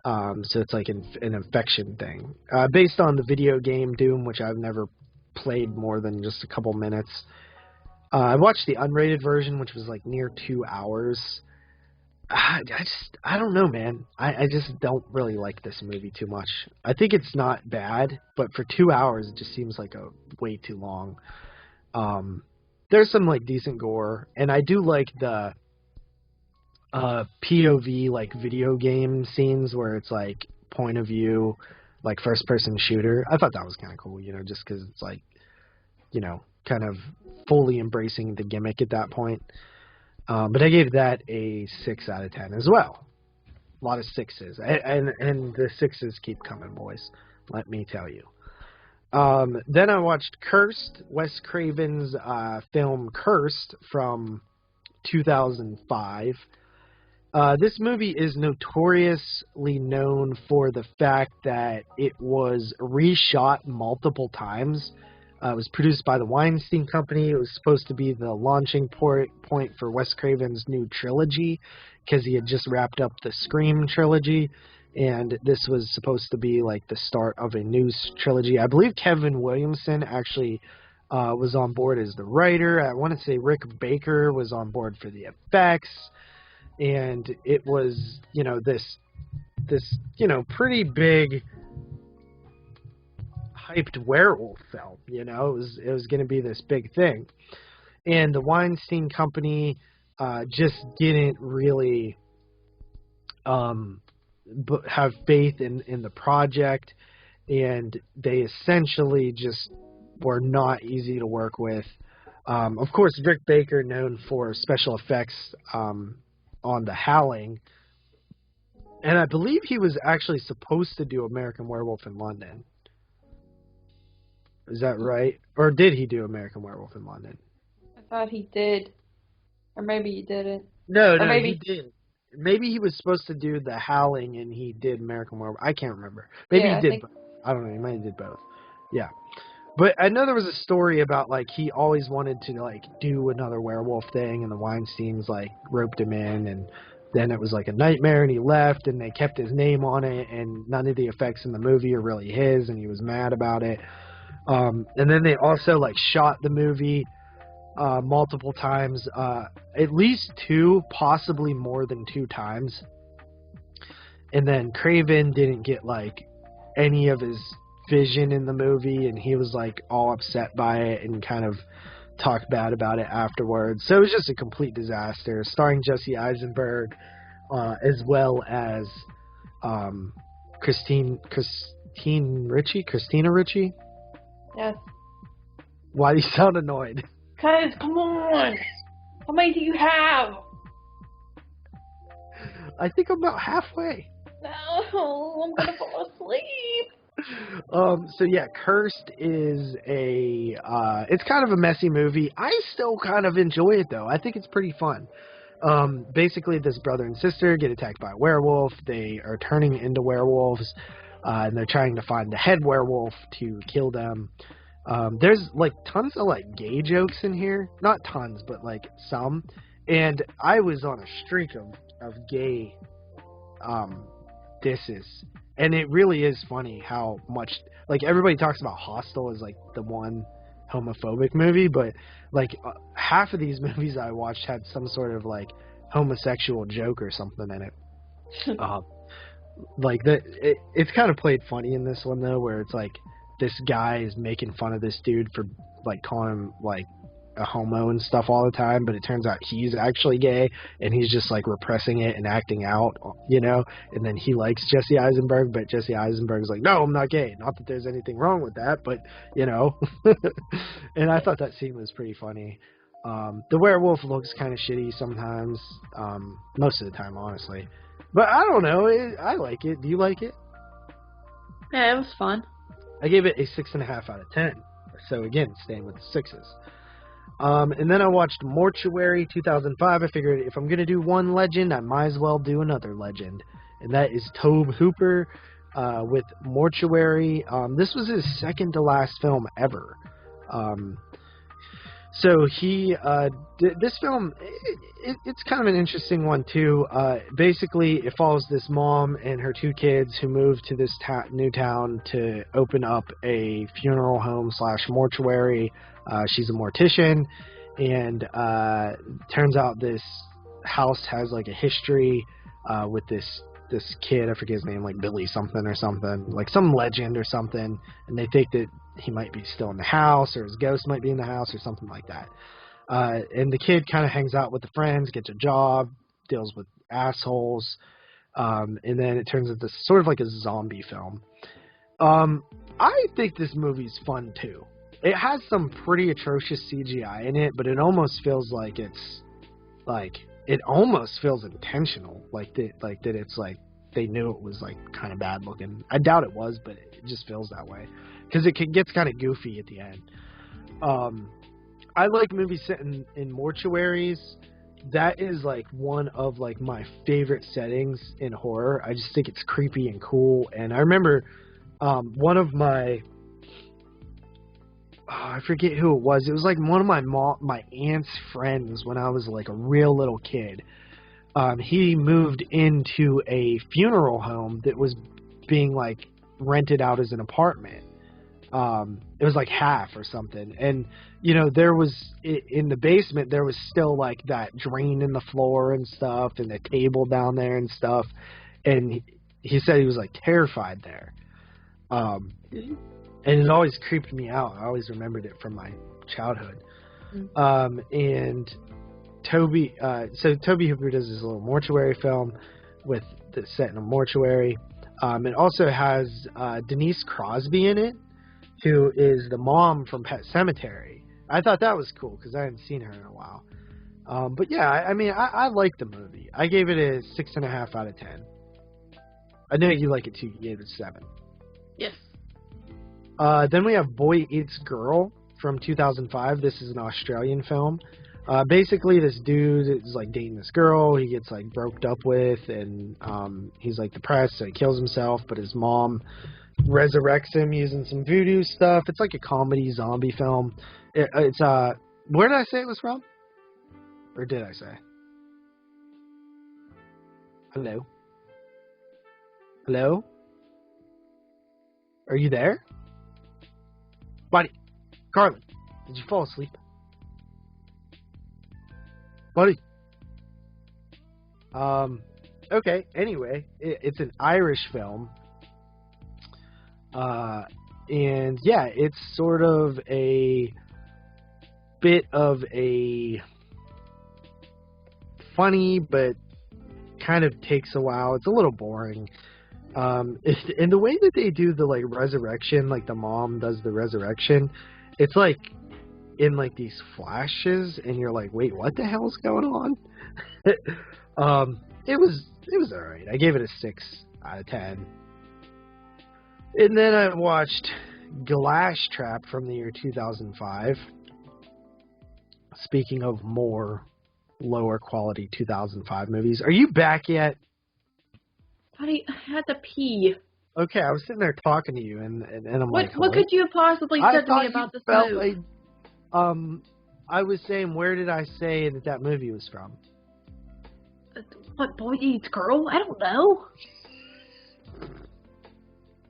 So it's like an infection thing. Based on the video game Doom, which I've never played more than just a couple minutes. I watched the unrated version, which was like near 2 hours. I don't know, man. I just don't really like this movie too much. I think it's not bad, but for 2 hours, it just seems like a way too long. There's some like decent gore, and I do like the POV like video game scenes where it's like point of view, like first person shooter. I thought that was kind of cool, just because it's like, kind of fully embracing the gimmick at that point. But I gave that a 6 out of 10 as well. A lot of 6s. And the 6s keep coming, boys. Let me tell you. Then I watched Cursed, Wes Craven's film Cursed from 2005. This movie is notoriously known for the fact that it was reshot multiple times. It was produced by the Weinstein Company. It was supposed to be the launching point for Wes Craven's new trilogy because he had just wrapped up the Scream trilogy, and this was supposed to be like the start of a new trilogy. I believe Kevin Williamson actually was on board as the writer. I want to say Rick Baker was on board for the effects, and it was, this pretty big hyped werewolf film. It was going to be this big thing, and the Weinstein Company just didn't really have faith in the project, and they essentially just were not easy to work with. Of course, Rick Baker, known for special effects on The Howling, and I believe he was actually supposed to do American Werewolf in London. Is that right? Or did he do American Werewolf in London? I thought he did. Or maybe he didn't. No, he didn't. Maybe he was supposed to do The Howling and he did American Werewolf. I can't remember. Maybe he did both. I don't know. He might have did both. Yeah. But I know there was a story about, he always wanted to, do another werewolf thing, and the Weinsteins, roped him in, and then it was, a nightmare, and he left, and they kept his name on it, and none of the effects in the movie are really his, and he was mad about it. And then they also, shot the movie multiple times, at least 2, possibly more than 2 times. And then Craven didn't get, any of his vision in the movie, and he was, all upset by it and kind of talked bad about it afterwards. So it was just a complete disaster, starring Jesse Eisenberg, as well as Christina Ricci? Yes. Why do you sound annoyed? Cause, come on! How many do you have? I think I'm about halfway. No, I'm gonna fall asleep. So yeah, Cursed is it's kind of a messy movie. I still kind of enjoy it though. I think it's pretty fun. Basically this brother and sister get attacked by a werewolf. They are turning into werewolves, and they're trying to find the head werewolf to kill them. There's tons of gay jokes in here. Not tons, but some. And I was on a streak of gay disses. And it really is funny how much, everybody talks about Hostel as, the one homophobic movie, but, half of these movies I watched had some sort of, homosexual joke or something in it. It's kind of played funny in this one, though, where it's, this guy is making fun of this dude for, calling him, a homo and stuff all the time, but it turns out he's actually gay, and he's just repressing it and acting out, and then he likes Jesse Eisenberg, but Jesse Eisenberg's no, I'm not gay. Not that there's anything wrong with that, but and I thought that scene was pretty funny. The werewolf looks kind of shitty sometimes, most of the time, honestly, but I don't know, I like it. Do you like it? Yeah, it was fun. I gave it a 6.5 out of 10. So again, staying with the 6s. And then I watched Mortuary 2005. I figured if I'm going to do one legend, I might as well do another legend. And that is Tobe Hooper with Mortuary. This was his second to last film ever. So he, this film, it's kind of an interesting one too. Basically, it follows this mom and her 2 kids who move to this new town to open up a funeral home / mortuary. She's a mortician, and turns out this house has a history with this kid. I forget his name, Billy something or something, some legend or something, and they think that he might be still in the house, or his ghost might be in the house, or something like that. And the kid kind of hangs out with the friends, gets a job, deals with assholes, and then it turns into sort of a zombie film. I think this movie's fun too. It has some pretty atrocious CGI in it, but it almost feels like it's like it almost feels intentional, like that it's like they knew it was like kind of bad looking. I doubt it was, but it just feels that way because it gets kind of goofy at the end. I like movies set in mortuaries. That is like one of like my favorite settings in horror. I just think it's creepy and cool. And I remember one of my I forget who it was. It was like one of my aunt's friends when I was like a real little kid. He moved into a funeral home that was being like rented out as an apartment. It was like half or something, and you know there was in the basement there was still like that drain in the floor and stuff, and the table down there and stuff, and he said he was like terrified there, and it always creeped me out. I always remembered it from my childhood. And Toby Hooper does this little mortuary film with the set in a mortuary. It also has Denise Crosby in it, who is the mom from Pet Sematary. I thought that was cool because I hadn't seen her in a while. But yeah, I mean, I like the movie. I gave it a 6.5 out of 10. I know you like it too. You gave it 7. Yes. Then we have Boy Eats Girl from 2005. This is an Australian film. Basically, this dude is like dating this girl he gets like broke up with, and he's like depressed, so he kills himself. But his mom resurrects him using some voodoo stuff. It's like a comedy zombie film. It's where did I say it was from? Or did I say? Hello? Hello? Are you there? Buddy. Carlin, did you fall asleep? Buddy. Okay, anyway, it's an Irish film. And yeah, it's sort of a bit of a funny, but kind of takes a while. It's a little boring. And the way that they do the like resurrection, like the mom does the resurrection, it's like in like these flashes, and you're like, wait, what the hell's going on? It was alright. I gave it a 6 out of 10. And then I watched Glass Trap from the year 2005. Speaking of more lower quality 2005 movies. Are you back yet? Buddy, I had to pee. Okay, I was sitting there talking to you, and I'm like, what could you have possibly said to me about this movie? I was saying, where did I say that movie was from? What, Boy Eats Girl? I don't know.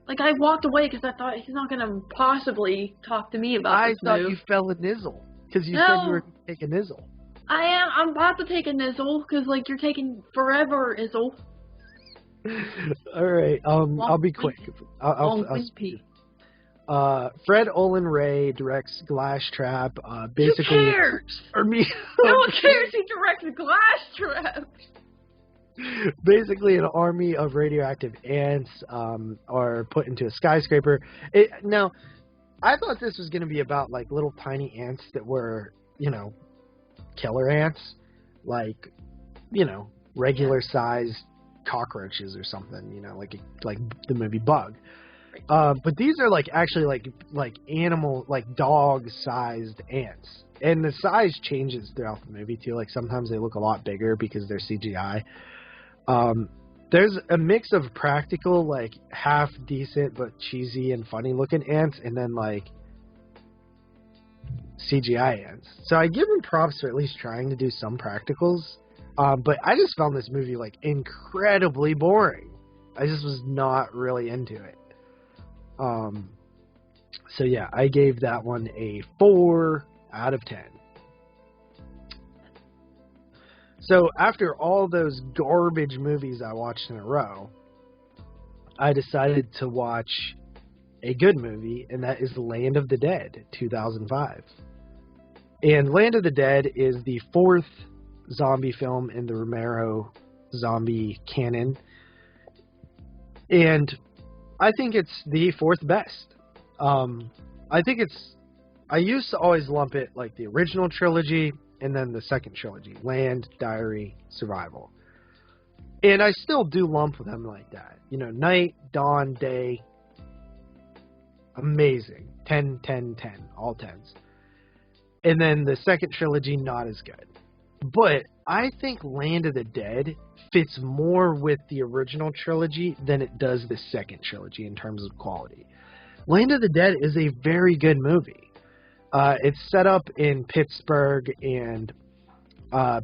Like, I walked away because I thought he's not going to possibly talk to me about this movie. I thought you fell a nizzle because you said you were going to take a nizzle. I am. I'm about to take a nizzle because, like, you're taking forever, Izzle. All right. I'll be quick. I'll pee. Fred Olin Ray directs Glass Trap. Basically, who cares? Or me. No one cares. He directs Glass Trap. Basically, an army of radioactive ants are put into a skyscraper. Now, I thought this was going to be about like little tiny ants that were, killer ants, like, regular sized cockroaches or something, like the movie Bug. But these are like actually like animal, like dog sized ants, and the size changes throughout the movie too. Like sometimes they look a lot bigger because they're CGI. There's a mix of practical, like half decent but cheesy and funny looking ants, and then like CGI ants. So I give them props for at least trying to do some practicals. But I just found this movie like incredibly boring. I just was not really into it. So yeah, I gave that one a 4 out of 10. So after all those garbage movies I watched in a row, I decided to watch a good movie, and that is Land of the Dead, 2005. And Land of the Dead is the 4th zombie film in the Romero zombie canon. And I think it's the 4th best. I used to always lump it like the original trilogy, and then the second trilogy, Land, Diary, Survival. And I still do lump them like that. You know, Night, Dawn, Day, amazing. 10, 10, 10, all 10s. And then the second trilogy, not as good. But I think Land of the Dead fits more with the original trilogy than it does the second trilogy in terms of quality. Land of the Dead is a very good movie. It's set up in Pittsburgh, and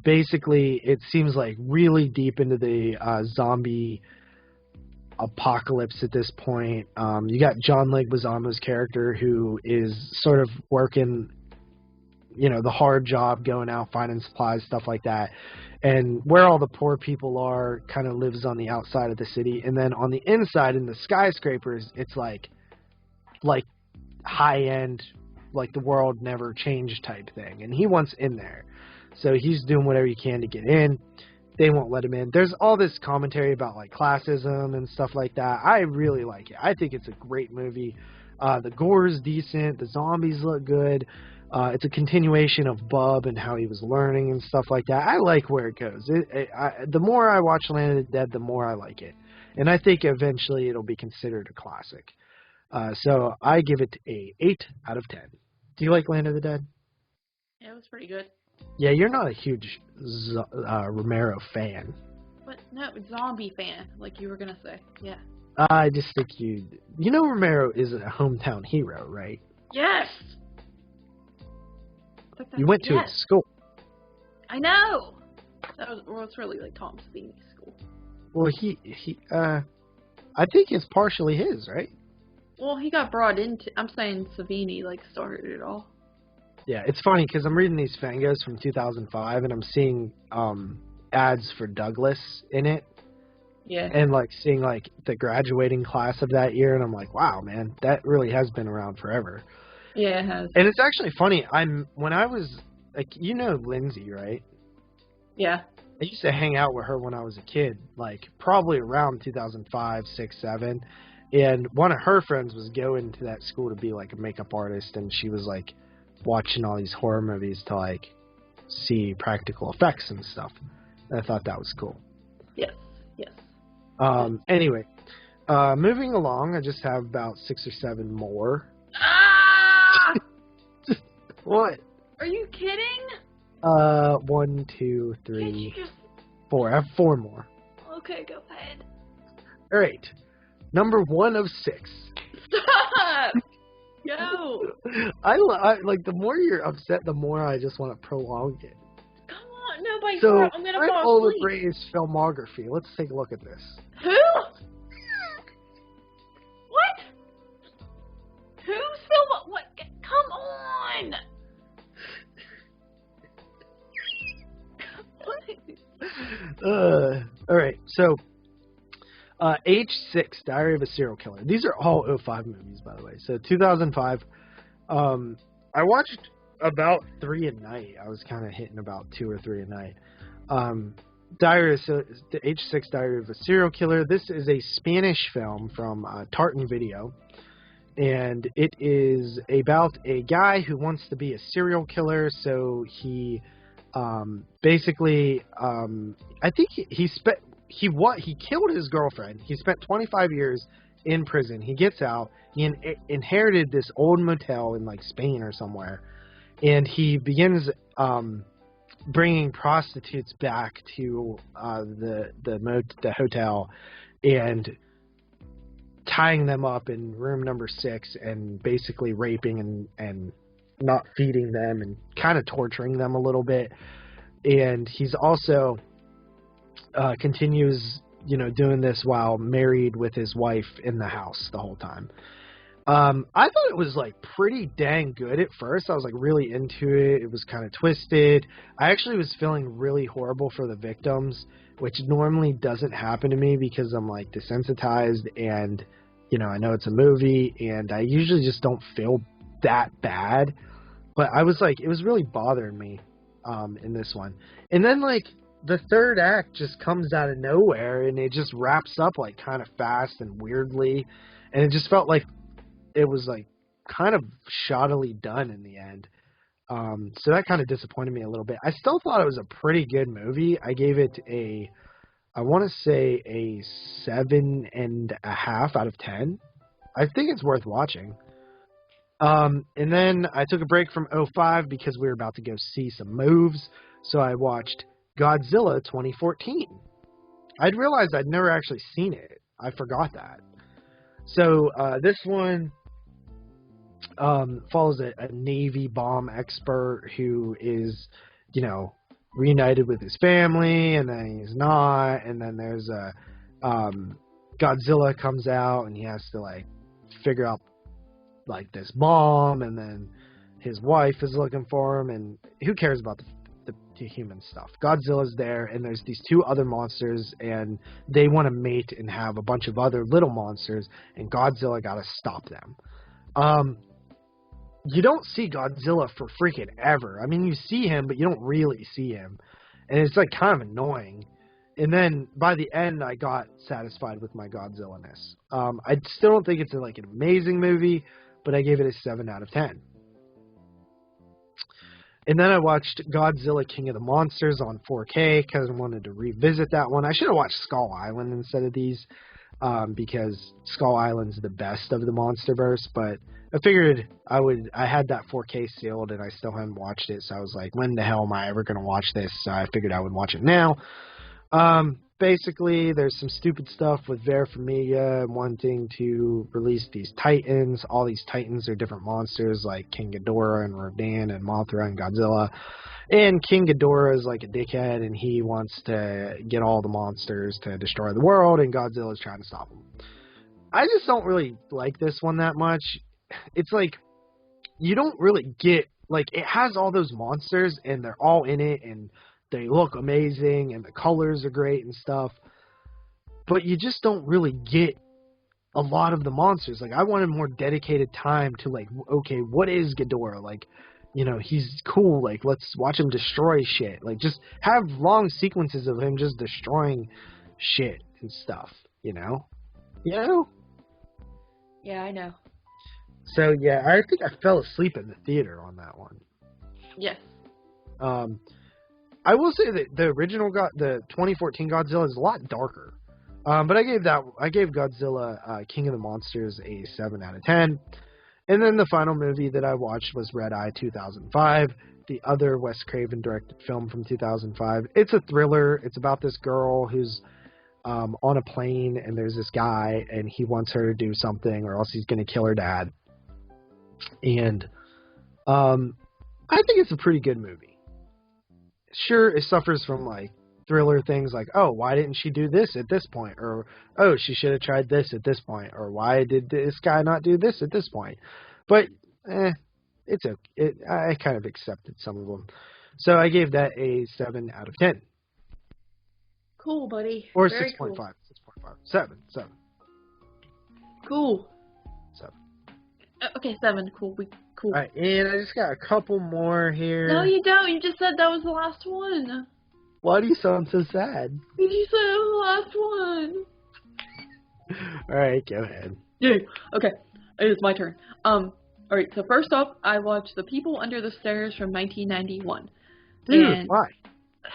basically it seems like really deep into the zombie apocalypse at this point. You got John Leguizamo's character, who is sort of working, you know, the hard job, going out, finding supplies, stuff like that. And where all the poor people are kind of lives on the outside of the city. And then on the inside, in the skyscrapers, it's like high-end, like the world never changed type thing. And he wants in there. So he's doing whatever he can to get in. They won't let him in. There's all this commentary about like classism and stuff like that. I really like it. I think it's a great movie. The gore is decent. The zombies look good. It's a continuation of Bub and how he was learning and stuff like that. I like where it goes. The more I watch Land of the Dead, the more I like it. And I think eventually it'll be considered a classic. So I give it a 8 out of 10. Do you like Land of the Dead? Yeah, it was pretty good. Yeah, you're not a huge Romero fan. But no, zombie fan, like you were gonna say. Yeah. I just think you know Romero is a hometown hero, right? Yes. You went to his school. I know. It's really like Tom Savini's school. Well, I think it's partially his, right? Well, he got brought into. I'm saying Savini like started it all. Yeah, it's funny because I'm reading these Fangos from 2005, and I'm seeing ads for Douglas in it. Yeah. And like seeing like the graduating class of that year, and I'm like, wow, man, that really has been around forever. Yeah, it has. And it's actually funny. When I was like, you know, Lindsay, right? Yeah. I used to hang out with her when I was a kid, like probably around 2005, 6, 7. And one of her friends was going to that school to be like a makeup artist, and she was like watching all these horror movies to like see practical effects and stuff. And I thought that was cool. Yes. Yes. Anyway, moving along, I just have about 6 or 7 more. Ah! What? Are you kidding? 1, 2, 3, 4. I have 4 more. Okay, go ahead. All right. Number 1 of 6. Stop! Yo! I like, the more you're upset, the more I just want to prolong it. Come on, nobody. So, I'm gonna Fred fall asleep. Oliver's filmography. Let's take a look at this. Who? What? Who's film? What? Come on! All right. So, Age 6, Diary of a Serial Killer. These are all 05 movies, by the way. So 2005. I watched about 3 a night. I was kind of hitting about 2 or 3 a night. Age 6, Diary of a Serial Killer. This is a Spanish film from Tartan Video. And it is about a guy who wants to be a serial killer. So he basically, I think he killed his girlfriend. He spent 25 years in prison. He gets out. He inherited this old motel in like Spain or somewhere, and he begins bringing prostitutes back to the hotel and tying them up in room number 6 and basically raping and not feeding them and kind of torturing them a little bit. And he's also continues, doing this while married with his wife in the house the whole time. I thought it was like pretty dang good at first. I was like really into it. It was kind of twisted. I actually was feeling really horrible for the victims, which normally doesn't happen to me because I'm like desensitized and, I know it's a movie and I usually just don't feel that bad. But I was like, it was really bothering me in this one. And then like the third act just comes out of nowhere and it just wraps up like kind of fast and weirdly. And it just felt like it was like kind of shoddily done in the end. So that kind of disappointed me a little bit. I still thought it was a pretty good movie. I gave it I want to say a 7.5 out of 10. I think it's worth watching. And then I took a break from '05 because we were about to go see some moves. So I watched Godzilla 2014. I'd realized I'd never actually seen it. I forgot that. So this one follows a Navy bomb expert who is, reunited with his family, and then he's not, and then there's Godzilla comes out, and he has to, figure out, this bomb, and then his wife is looking for him, and who cares about the human stuff? Godzilla's there, and there's these two other monsters, and they want to mate and have a bunch of other little monsters, and Godzilla gotta stop them. You don't see Godzilla for freaking ever. I mean, you see him, but you don't really see him. And it's, kind of annoying. And then, by the end, I got satisfied with my Godzilla-ness. I still don't think it's, an amazing movie, but I gave it a 7 out of 10. And then I watched Godzilla King of the Monsters on 4K because I wanted to revisit that one. I should have watched Skull Island instead of these because Skull Island's the best of the MonsterVerse, but I figured I had that 4K sealed and I still haven't watched it, so I was like, when the hell am I ever going to watch this? So I figured I would watch it now. Basically, there's some stupid stuff with Vera Farmiga wanting to release these Titans. All these Titans are different monsters like King Ghidorah and Rodan and Mothra and Godzilla. And King Ghidorah is a dickhead, and he wants to get all the monsters to destroy the world, and Godzilla is trying to stop him. I just don't really like this one that much. It's you don't really get, it has all those monsters, and they're all in it, and they look amazing, and the colors are great and stuff, but you just don't really get a lot of the monsters. I wanted more dedicated time to, okay, what is Ghidorah? He's cool, let's watch him destroy shit. Just have long sequences of him just destroying shit and stuff, You know? Yeah, I know. So, yeah, I think I fell asleep in the theater on that one. Yes. I will say that the original the 2014 Godzilla is a lot darker. But I gave Godzilla King of the Monsters a 7 out of 10. And then the final movie that I watched was Red Eye 2005, the other Wes Craven directed film from 2005. It's a thriller. It's about this girl who's on a plane, and there's this guy, and he wants her to do something or else he's going to kill her dad. And I think it's a pretty good movie. Sure, it suffers from thriller things oh, why didn't she do this at this point? Or, oh, she should have tried this at this point. Or, why did this guy not do this at this point? But, it's okay. I kind of accepted some of them. So I gave that a 7 out of 10. Cool, buddy. Or 6.5. Cool. 6.5. 7. Cool. 7. Okay, 7. Cool. Cool. All right, and I just got a couple more here. No, you don't. You just said that was the last one. Why do you sound so sad? Because you said it was the last one. All right, go ahead. Yay. Okay, it's my turn. Alright, so first up, I watched The People Under the Stairs from 1991. Dude, and why?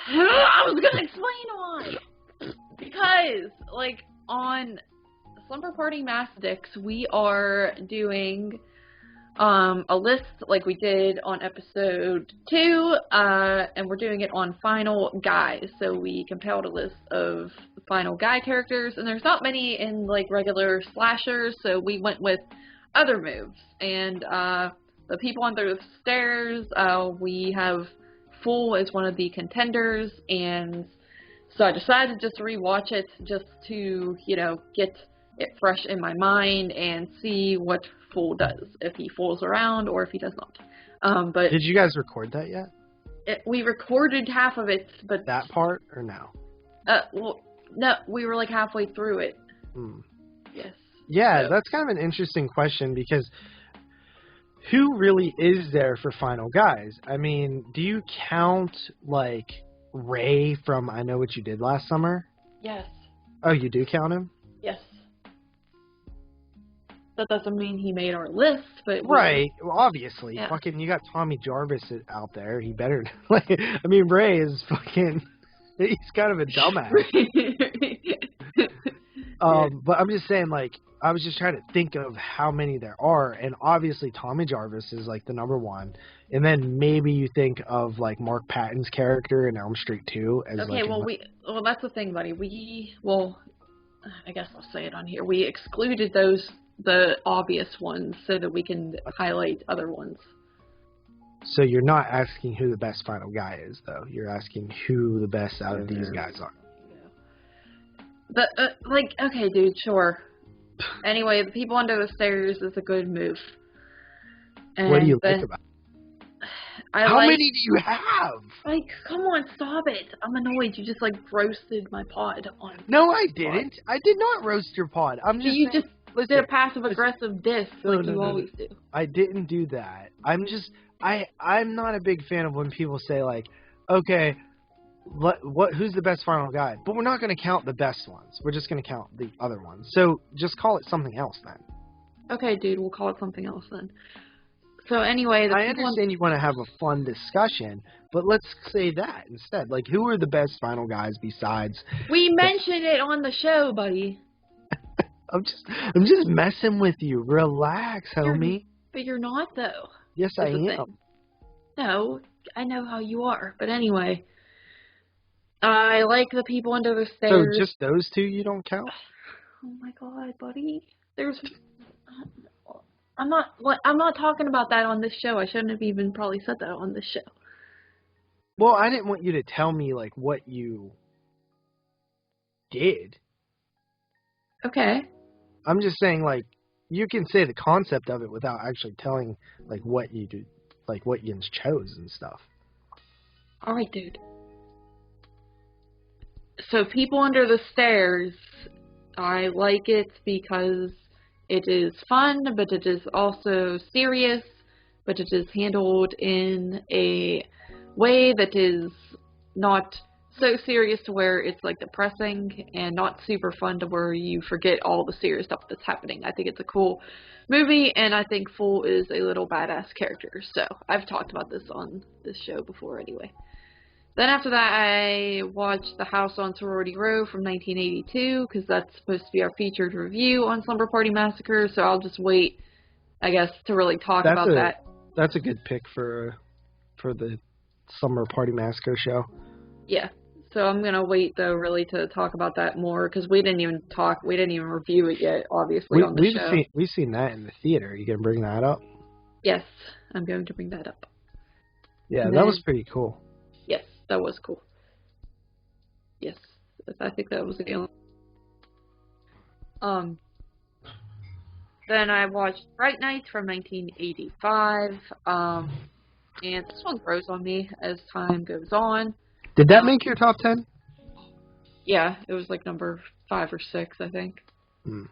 I was gonna explain why! Because, on Slumber Party Mastics, we are doing a list like we did on episode 2, and we're doing it on Final Guys. So we compiled a list of Final Guy characters, and there's not many in regular slashers, so we went with other moves. And The People Under the Stairs, we have Fool as one of the contenders, and so I decided just to rewatch it just to, get it fresh in my mind and see what Fool does, if he fools around or if he does not. But did you guys record that yet? We recorded half of it, but that part or no? Well, no, we were halfway through it. Yes. Yeah, so. That's kind of an interesting question because who really is there for Final Guys? I mean, do you count Ray from I Know What You Did Last Summer? Yes. Oh, you do count him? Yes. That doesn't mean he made our list, but Right, well, obviously. Yeah. Fucking, you got Tommy Jarvis out there. He better, like, I mean, Ray is fucking, he's kind of a dumbass. But I'm just saying, like, I was just trying to think of how many there are, and obviously Tommy Jarvis is, like, the number one, and then maybe you think of, like, Mark Patton's character in Elm Street 2 as, Okay, like... well, that's the thing, buddy. I guess I'll say it on here. We excluded the obvious ones, so that we can highlight other ones. So you're not asking who the best final guy is, though. You're asking who the best out of these guys are. Okay, dude, sure. Anyway, The People Under the Stairs is a good move. And what do you like about it? How many do you have? Like, come on, stop it. I'm annoyed. You just, like, roasted my pod on... No, I didn't. I did not roast your pod. I'm just You saying, just did a passive-aggressive diss like you always do. I didn't do that. I'm just... I'm not a big fan of when people say, like, okay... who's the best final guy? But we're not going to count the best ones. We're just going to count the other ones. So just call it something else then. Okay, dude, we'll call it something else then. So anyway, I understand you want to have a fun discussion, but let's say that instead. Like, who are the best final guys besides? We mentioned it on the show, buddy. I'm just messing with you. Relax, homie. But you're not, though. Yes, I am. No, I know how you are. But anyway. I like The People Under the Stairs. So just those two you don't count? Oh my god, buddy. I'm not talking about that on this show. I shouldn't have even probably said that on this show. Well, I didn't want you to tell me, like, what you did. Okay. I'm just saying, like, you can say the concept of it without actually telling, like, what you do, like, what you chose and stuff. Alright, dude. So, People Under the Stairs, I like it because it is fun, but it is also serious, but it is handled in a way that is not so serious to where it's like depressing, and not super fun to where you forget all the serious stuff that's happening. I think it's a cool movie, and I think Fool is a little badass character. So I've talked about this on this show before anyway. Then after that, I watched The House on Sorority Row from 1982, because that's supposed to be our featured review on Slumber Party Massacre, so I'll just wait, I guess, to really talk about that. That's a good pick for the Slumber Party Massacre show. Yeah. So I'm going to wait, though, really to talk about that more, because we didn't even review it yet, obviously, on the show. We've seen that in the theater. Are you going to bring that up? Yes, I'm going to bring that up. Yeah, that was pretty cool. Yes, that was cool. Yes, I think that was the only... Then I watched Fright Night from 1985, and this one grows on me as time goes on. Did that make your top 10? Yeah, it was like number 5 or 6, I think. Hmm.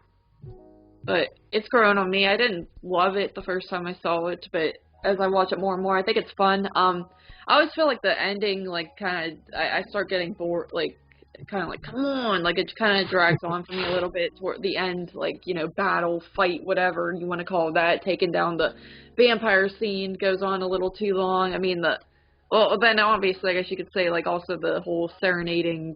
But it's grown on me. I didn't love it the first time I saw it, but as I watch it more and more, I think it's fun. I always feel like the ending, like, kind of, I start getting bored, like, kind of like, come on, like, it kind of drags on for me a little bit toward the end, like, you know, battle, fight, whatever you want to call that, taking down the vampire scene goes on a little too long. I mean, well, then obviously, I guess you could say, like, also the whole serenading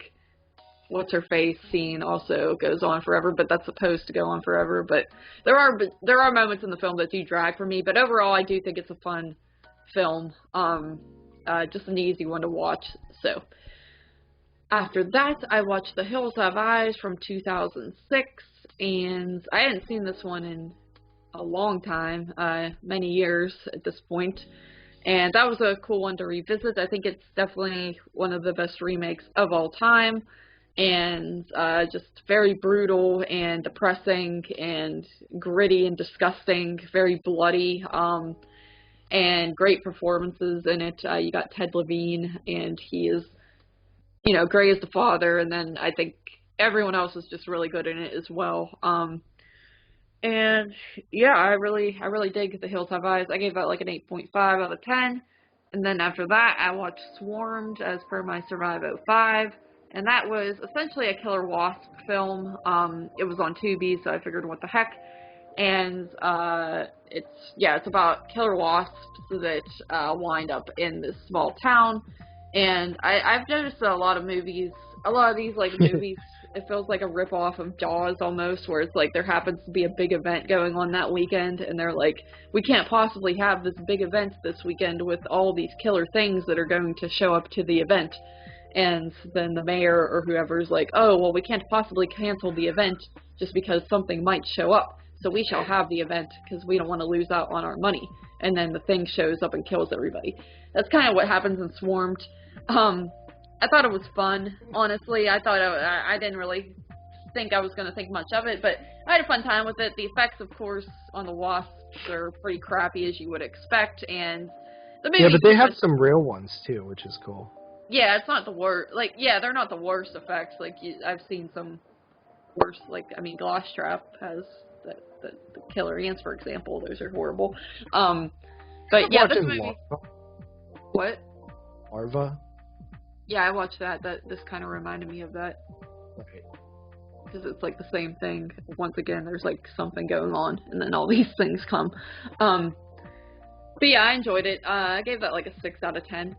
what's-her-face scene also goes on forever, but that's supposed to go on forever. But there are moments in the film that do drag for me, but overall, I do think it's a fun film. Just an easy one to watch. So after that, I watched The Hills Have Eyes from 2006, and I hadn't seen this one in a long time, many years at this point. And that was a cool one to revisit. I think it's definitely one of the best remakes of all time. And just very brutal and depressing and gritty and disgusting, very bloody, and great performances in it. You got Ted Levine, and he is, you know, Gray is the father, and then I think everyone else is just really good in it as well. And yeah, I really dig The Hills Have Eyes. I gave that like an 8.5 out of 10. And then after that, I watched Swarmed as per my Survive 05. And that was essentially a killer wasp film. It was on Tubi, so I figured what the heck. and it's about killer wasps that wind up in this small town. And I've noticed that a lot of these like movies, it feels like a ripoff of Jaws almost, where it's like there happens to be a big event going on that weekend, and they're like, we can't possibly have this big event this weekend with all these killer things that are going to show up to the event. And then the mayor or whoever's like, oh, well, we can't possibly cancel the event just because something might show up. So we shall have the event because we don't want to lose out on our money. And then the thing shows up and kills everybody. That's kind of what happens in Swarmed. I thought it was fun, honestly. I didn't really think I was going to think much of it, but I had a fun time with it. The effects, of course, on the wasps are pretty crappy, as you would expect, and the movie... Yeah, but they have some real ones, too, which is cool. Yeah, it's not the worst. Like, yeah, they're not the worst effects. Like, I've seen some worse, like, I mean, Glosstrap has the killer ants, for example. Those are horrible. But, yeah, this movie... Larva. What? Larva? Yeah, I watched that. This kind of reminded me of that. Okay. Because it's like the same thing. Once again, there's like something going on, and then all these things come. But yeah, I enjoyed it. I gave that like a 6 out of 10.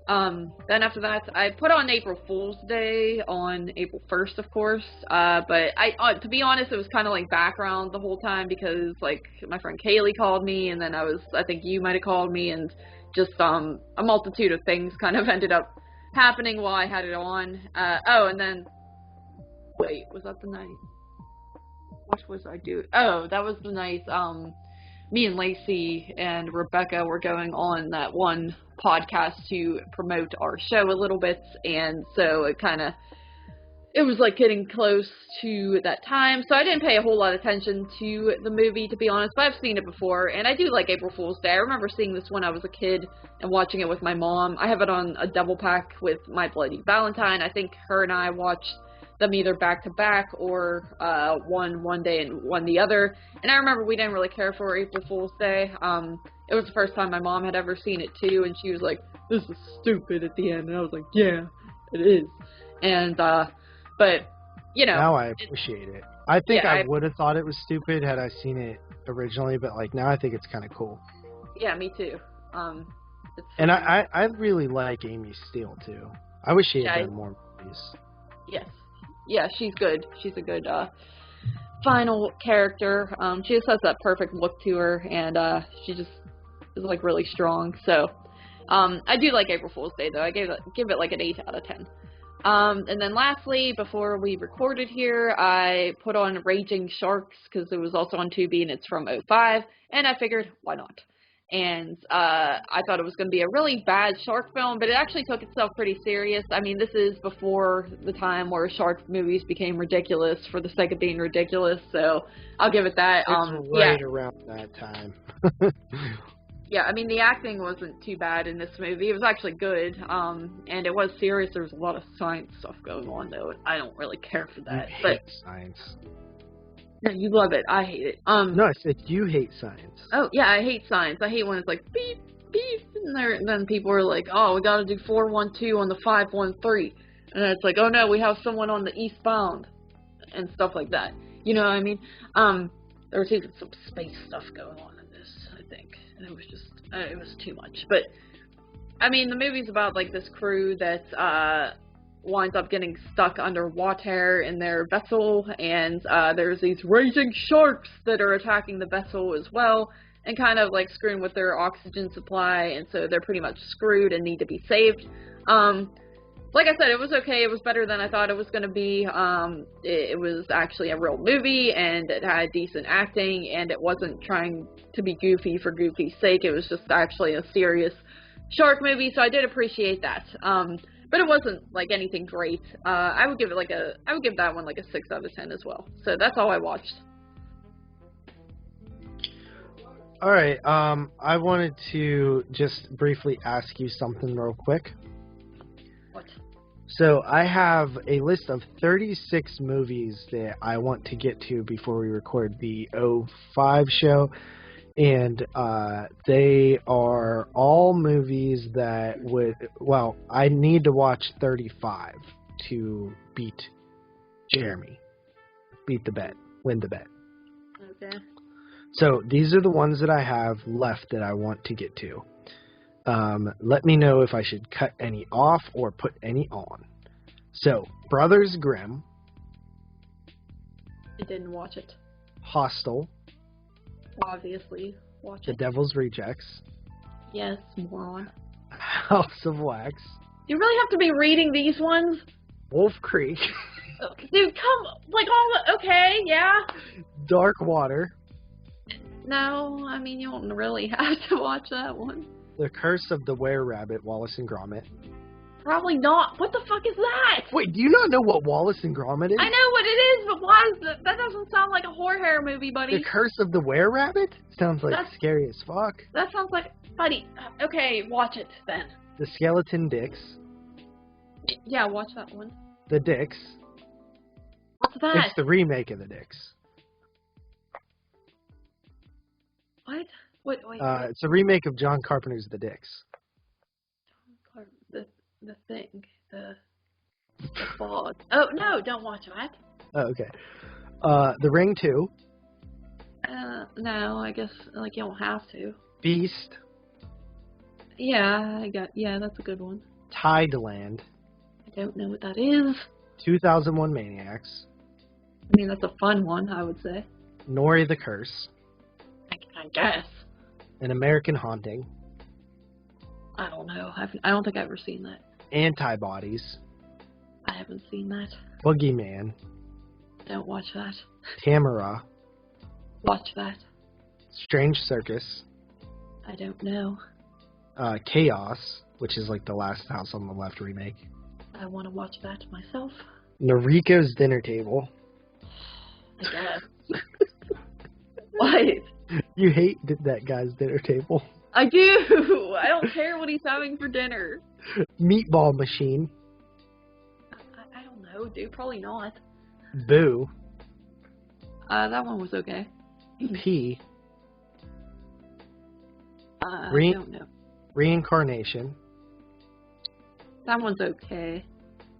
Then after that, I put on April Fool's Day on April 1st, of course. But to be honest, it was kind of like background the whole time because like my friend Kaylee called me, and then I think you might have called me, and just a multitude of things kind of ended up happening while I had it on. And then, wait, was that the night? What was I doing? Oh, that was the night, me and Lacey and Rebecca were going on that one podcast to promote our show a little bit, and so it was like getting close to that time, so I didn't pay a whole lot of attention to the movie, to be honest, but I've seen it before, and I do like April Fool's Day. I remember seeing this when I was a kid and watching it with my mom. I have it on a double pack with My Bloody Valentine. I think her and I watched them either back to back or one day and one the other, and I remember we didn't really care for April Fool's Day. It was the first time my mom had ever seen it too, and she was like, this is stupid at the end, and I was like, yeah, it is. And but, you know. Now I appreciate it. I think I would have thought it was stupid had I seen it originally, but like now I think it's kind of cool. Yeah, me too. And I really like Amy Steele too. I wish she had done more movies. Yes. Yeah, she's good. She's a good final character. She just has that perfect look to her, and she just is like really strong. So I do like April Fool's Day though. I give it like an 8 out of 10. And then lastly, before we recorded here, I put on Raging Sharks because it was also on Tubi and it's from '05, and I figured, why not? And I thought it was going to be a really bad shark film, but it actually took itself pretty serious. I mean, this is before the time where shark movies became ridiculous for the sake of being ridiculous, so I'll give it that. It's right around that time. Yeah, I mean, the acting wasn't too bad in this movie. It was actually good, and it was serious. There was a lot of science stuff going on, though. I don't really care for that. You hate science. No, you love it. I hate it. No, I said you hate science. Oh, yeah, I hate science. I hate when it's like, beep, beep, and then people are like, oh, we gotta do 412 on the 513. And it's like, oh, no, we have someone on the eastbound, and stuff like that. You know what I mean? There was even some space stuff going on in this, I think. And it was just, it was too much. But, I mean, the movie's about, like, this crew that, winds up getting stuck underwater in their vessel, and, there's these raging sharks that are attacking the vessel as well, and kind of, like, screwing with their oxygen supply, and so they're pretty much screwed and need to be saved. Like I said, it was okay. It was better than I thought it was going to be. It was actually a real movie, and it had decent acting, and it wasn't trying to be goofy for goofy's sake. It was just actually a serious shark movie, so I did appreciate that. But it wasn't like anything great. I would give that one like a 6 out of 10 as well. So that's all I watched. All right. I wanted to just briefly ask you something real quick. What? So I have a list of 36 movies that I want to get to before we record the '05 show, and they are all movies that I need to watch 35 to beat Jeremy, beat the bet, win the bet. Okay. So these are the ones that I have left that I want to get to. Let me know if I should cut any off or put any on. So, Brothers Grimm. I didn't watch it. Hostel. Obviously, watch The it. Devil's Rejects. Yes, moron. House of Wax. You really have to be reading these ones? Wolf Creek. Dude, okay, yeah. Dark Water. No, I mean, you don't really have to watch that one. The Curse of the Were-Rabbit, Wallace and Gromit. Probably not. What the fuck is that? Wait, do you not know what Wallace and Gromit is? I know what it is, but why is that doesn't sound like a horror movie, buddy. The Curse of the Were-Rabbit? Sounds like scary as fuck. That sounds like, buddy, okay, watch it then. The Skeleton Dicks. Yeah, watch that one. The Dicks. What's that? It's the remake of The Dicks. What? Wait. It's a remake of John Carpenter's The Dicks. The thing. The fog. Oh, no, don't watch that. Oh, okay. The Ring 2. No, I guess, you don't have to. Beast. Yeah, that's a good one. Tideland. I don't know what that is. 2001 Maniacs. I mean, that's a fun one, I would say. Nori the Curse. I guess. An American Haunting. I don't know. I don't think I've ever seen that. Antibodies. I haven't seen that. Boogeyman. Don't watch that. Tamara. Watch that. Strange Circus. I don't know. Chaos, which is like the Last House on the Left remake. I want to watch that myself. Noriko's Dinner Table. I guess. What? You hate that guy's dinner table. I do. I don't care what he's having for dinner. Meatball Machine. I don't know, dude. Probably not. Boo. That one was okay. P. I don't know. Reincarnation. That one's okay.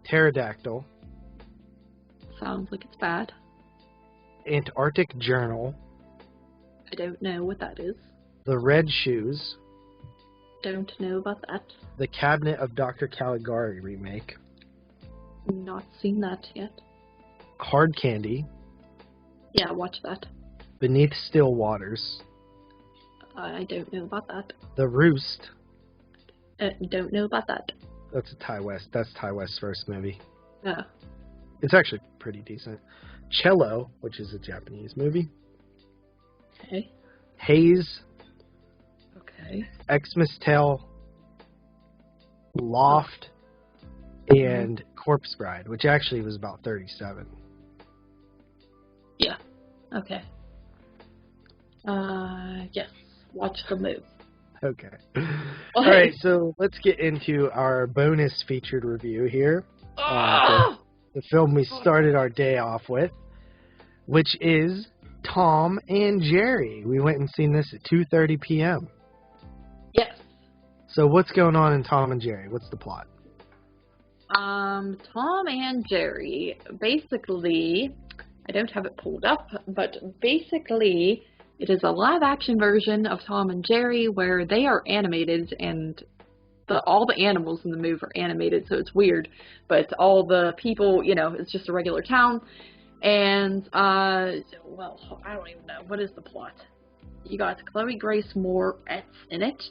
Pterodactyl. Sounds like it's bad. Antarctic Journal. I don't know what that is. The Red Shoes. Don't know about that. The Cabinet of Dr. Caligari remake. Not seen that yet. Hard Candy. Yeah, watch that. Beneath Still Waters. I don't know about that. The Roost. Don't know about that. That's Ty West's first movie. Oh. It's actually pretty decent. Cello, which is a Japanese movie. Okay. Haze. Okay. Xmas Tale. Loft. And Corpse Bride, which actually was about 37. Yeah. Okay. Yes. Watch the move. Okay. All right, so let's get into our bonus featured review here. The film we started our day off with, which is Tom and Jerry. We went and seen this at 2:30 p.m. Yes. So what's going on in Tom and Jerry? What's the plot? Tom and Jerry, basically, I don't have it pulled up, but basically it is a live-action version of Tom and Jerry where they are animated and all the animals in the movie are animated, so it's weird, but all the people, it's just a regular town, and, well, I don't even know. What is the plot? You got Chloe Grace Moretz in it,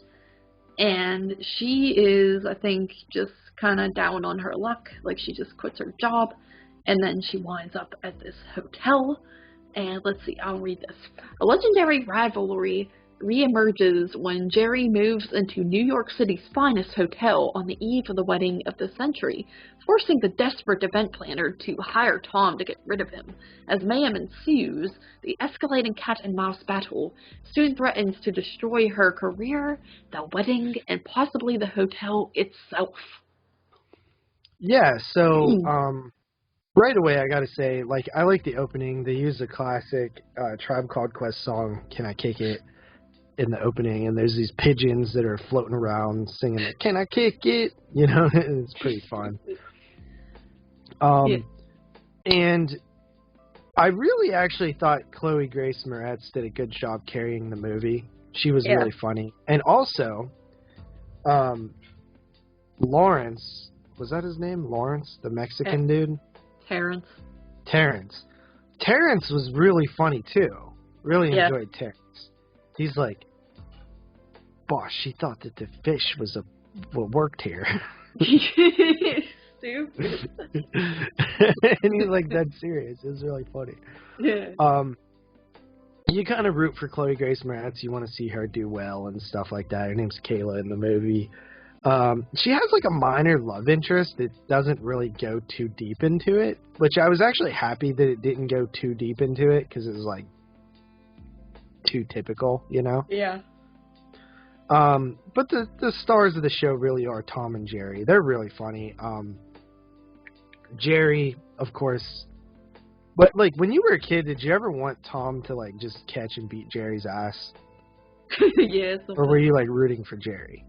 and she is, I think, just kind of down on her luck, like she just quits her job, and then she winds up at this hotel, and let's see, I'll read this. A legendary rivalry reemerges when Jerry moves into New York City's finest hotel on the eve of the wedding of the century, forcing the desperate event planner to hire Tom to get rid of him. As mayhem ensues, the escalating cat-and-mouse battle soon threatens to destroy her career, the wedding, and possibly the hotel itself. Yeah, so right away I gotta say, I like the opening. They use the classic Tribe Called Quest song, Can I Kick It, in the opening, and there's these pigeons that are floating around singing it, Can I Kick It? It's pretty fun. And I really actually thought Chloe Grace Moretz did a good job carrying the movie. She was really funny. And also, Lawrence, was that his name? Lawrence, the Mexican dude? Terrence. Terrence was really funny, too. Really enjoyed Terrence. He's like, boss, she thought that the fish was what worked here. Stupid. And he's like dead serious. It was really funny. Yeah. You kind of root for Chloe Grace Moretz. You want to see her do well and stuff like that. Her name's Kayla in the movie. She has like a minor love interest that doesn't really go too deep into it, which I was actually happy that it didn't go too deep into it because it was like too typical, you know? Yeah. But the stars of the show really are Tom and Jerry. They're really funny. Jerry, of course. But, like, when you were a kid, did you ever want Tom to, like, just catch and beat Jerry's ass? Yeah. Sometimes. Or were you, like, rooting for Jerry?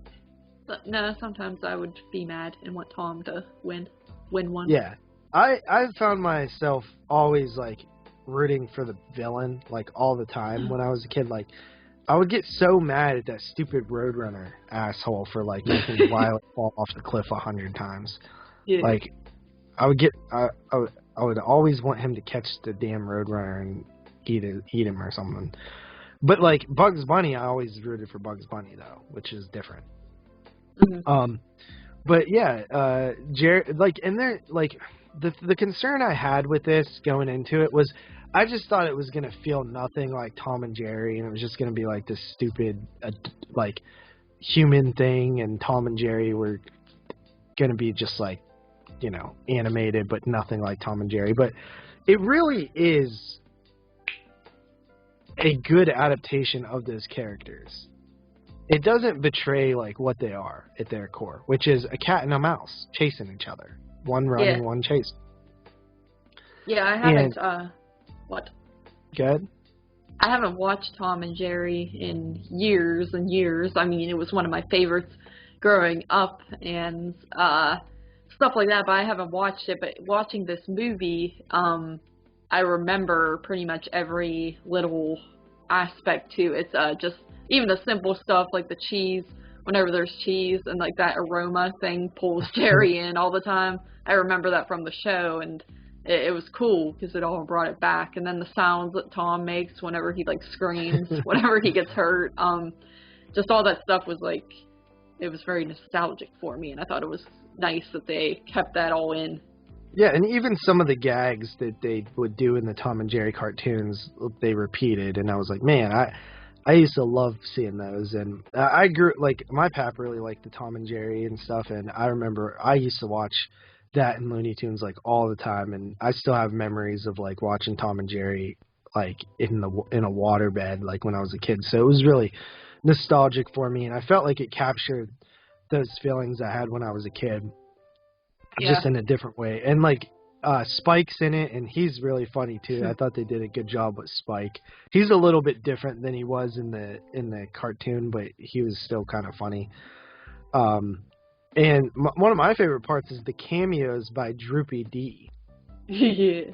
No, sometimes I would be mad and want Tom to win one. Yeah. I found myself always, like, rooting for the villain, like, all the time when I was a kid. Like, I would get so mad at that stupid Roadrunner asshole for, like, making Violet fall off the cliff 100 times. Yeah. Like, I would always want him to catch the damn Roadrunner and eat him or something. But, like, Bugs Bunny, I always rooted for Bugs Bunny, though, which is different. Mm-hmm. But, yeah, Jerry, like, and there, like, the concern I had with this going into it was I just thought it was going to feel nothing like Tom and Jerry, and it was just going to be, like, this stupid, like, human thing, and Tom and Jerry were going to be just, like, you know, animated, but nothing like Tom and Jerry. But it really is a good adaptation of those characters. It doesn't betray, like, what they are at their core, which is a cat and a mouse chasing each other. One running, one chasing. Yeah, I haven't, what? Good? I haven't watched Tom and Jerry in years and years. I mean, it was one of my favorites growing up and stuff like that, but I haven't watched it. But watching this movie, I remember pretty much every little aspect too. It's just even the simple stuff like the cheese. Whenever there's cheese and like that aroma thing pulls Jerry in all the time. I remember that from the show, and it was cool because it all brought it back. And then the sounds that Tom makes whenever he like screams, whenever he gets hurt, just all that stuff was like, it was very nostalgic for me, and I thought it was nice that they kept that all in. Yeah, and even some of the gags that they would do in the Tom and Jerry cartoons, they repeated, and I was like, man, I used to love seeing those, and I grew, like, my pap really liked the Tom and Jerry and stuff, and I remember I used to watch that in Looney Tunes, like, all the time, and I still have memories of, like, watching Tom and Jerry, like, in a waterbed, like, when I was a kid, so it was really nostalgic for me, and I felt like it captured those feelings I had when I was a kid, just in a different way, and, like, Spike's in it, and he's really funny too. I thought they did a good job with Spike. He's a little bit different than he was in the cartoon, but he was still kind of funny. And one of my favorite parts is the cameos by Droopy D. Yeah.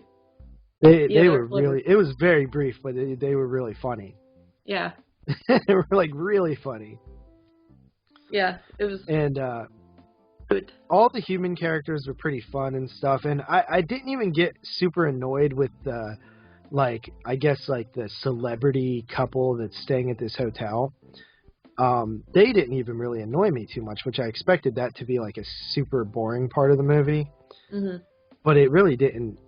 They were really. It was very brief, but they were really funny. Yeah. They were like really funny. Yeah, it was. And good. All the human characters were pretty fun and stuff, and I didn't even get super annoyed with the, like, I guess, like, the celebrity couple that's staying at this hotel. They didn't even really annoy me too much, which I expected that to be, like, a super boring part of the movie. Mm-hmm. But it really didn't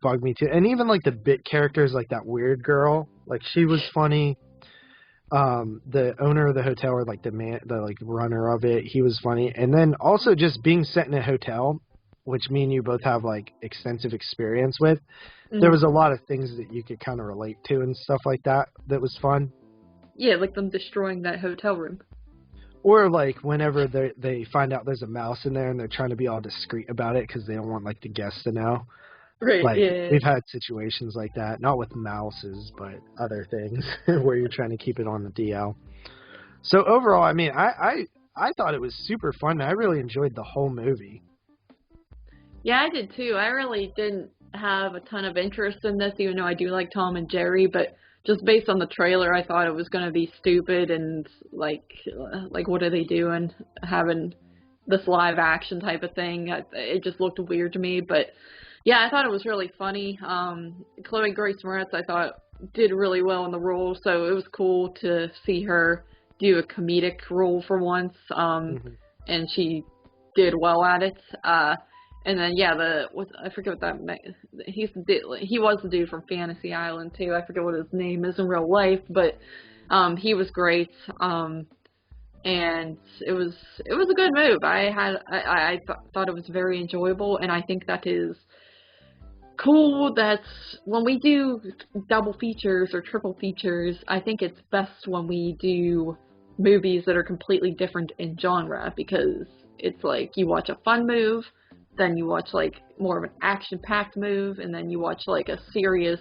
bug me too. And even, like, the bit characters, like that weird girl, like, she was funny. The owner of the hotel, or like the runner of it, he was funny. And then also just being set in a hotel, which me and you both have like extensive experience with, there was a lot of things that you could kind of relate to and stuff like that was fun. Yeah, like them destroying that hotel room. Or like whenever they find out there's a mouse in there and they're trying to be all discreet about it because they don't want like the guests to know. Right, like, yeah. We've had situations like that, not with mouses, but other things where you're trying to keep it on the DL. So overall, I mean, I thought it was super fun. I really enjoyed the whole movie. Yeah, I did too. I really didn't have a ton of interest in this, even though I do like Tom and Jerry, but just based on the trailer, I thought it was going to be stupid and like what are they doing having this live action type of thing? It just looked weird to me, but yeah, I thought it was really funny. Chloe Grace Moretz, I thought, did really well in the role, so it was cool to see her do a comedic role for once, and she did well at it. And then yeah, I forget what that he was the dude from Fantasy Island too. I forget what his name is in real life, but he was great. And it was a good move. I thought it was very enjoyable, and I think that is cool that when we do double features or triple features, I think it's best when we do movies that are completely different in genre, because it's like you watch a fun move, then you watch like more of an action-packed move, and then you watch like a serious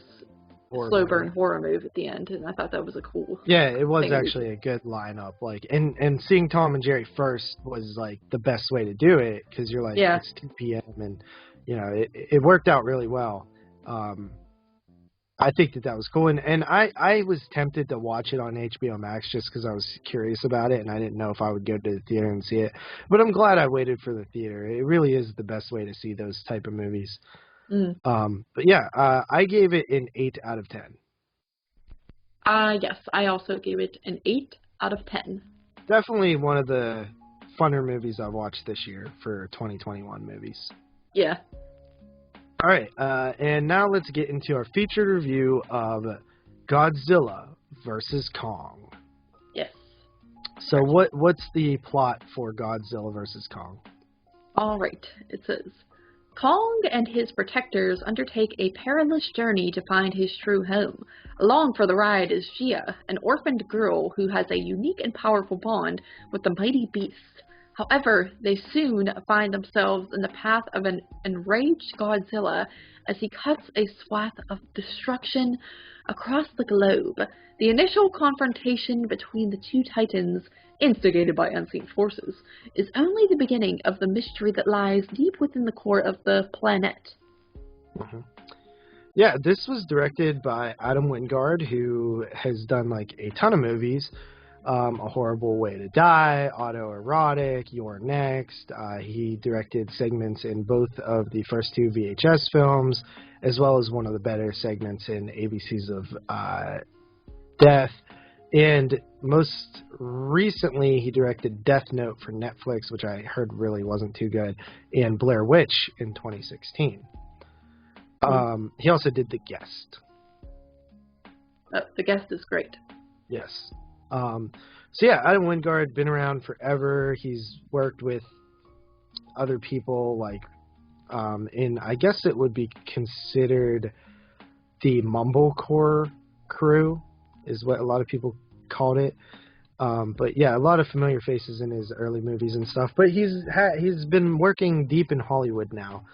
slow burn horror move at the end. And I thought that was a cool. Yeah, it was actually a good lineup. Like, and seeing Tom and Jerry first was like the best way to do it, because you're like, it's 2 p.m. and you know it worked out really well. I think that was cool, and I was tempted to watch it on HBO Max just because I was curious about it, and I didn't know if I would go to the theater and see it. But I'm glad I waited for the theater. It really is the best way to see those type of movies. But yeah, I gave it an 8 out of 10. Yes, I also gave it an 8 out of 10. Definitely one of the funner movies I've watched this year for 2021 movies. Yeah. All right, and now let's get into our featured review of Godzilla versus Kong. Yes. So what's the plot for Godzilla versus Kong? All right, it says, Kong and his protectors undertake a perilous journey to find his true home. Along for the ride is Gia, an orphaned girl who has a unique and powerful bond with the mighty beast. However, they soon find themselves in the path of an enraged Godzilla as he cuts a swath of destruction across the globe. The initial confrontation between the two titans, instigated by unseen forces, is only the beginning of the mystery that lies deep within the core of the planet. Yeah, this was directed by Adam Wingard, who has done like a ton of movies. A Horrible Way to Die, Autoerotic, You're Next. He directed segments in both of the first 2 VHS films, as well as one of the better segments in ABCs of Death. And most recently, he directed Death Note for Netflix, which I heard really wasn't too good, and Blair Witch in 2016. He also did The Guest. The Guest is great. Yes. So yeah, Adam Wingard, been around forever. He's worked with other people like in, I guess it would be considered the Mumblecore crew is what a lot of people called it. But yeah, a lot of familiar faces in his early movies and stuff. But he's been working deep in Hollywood now.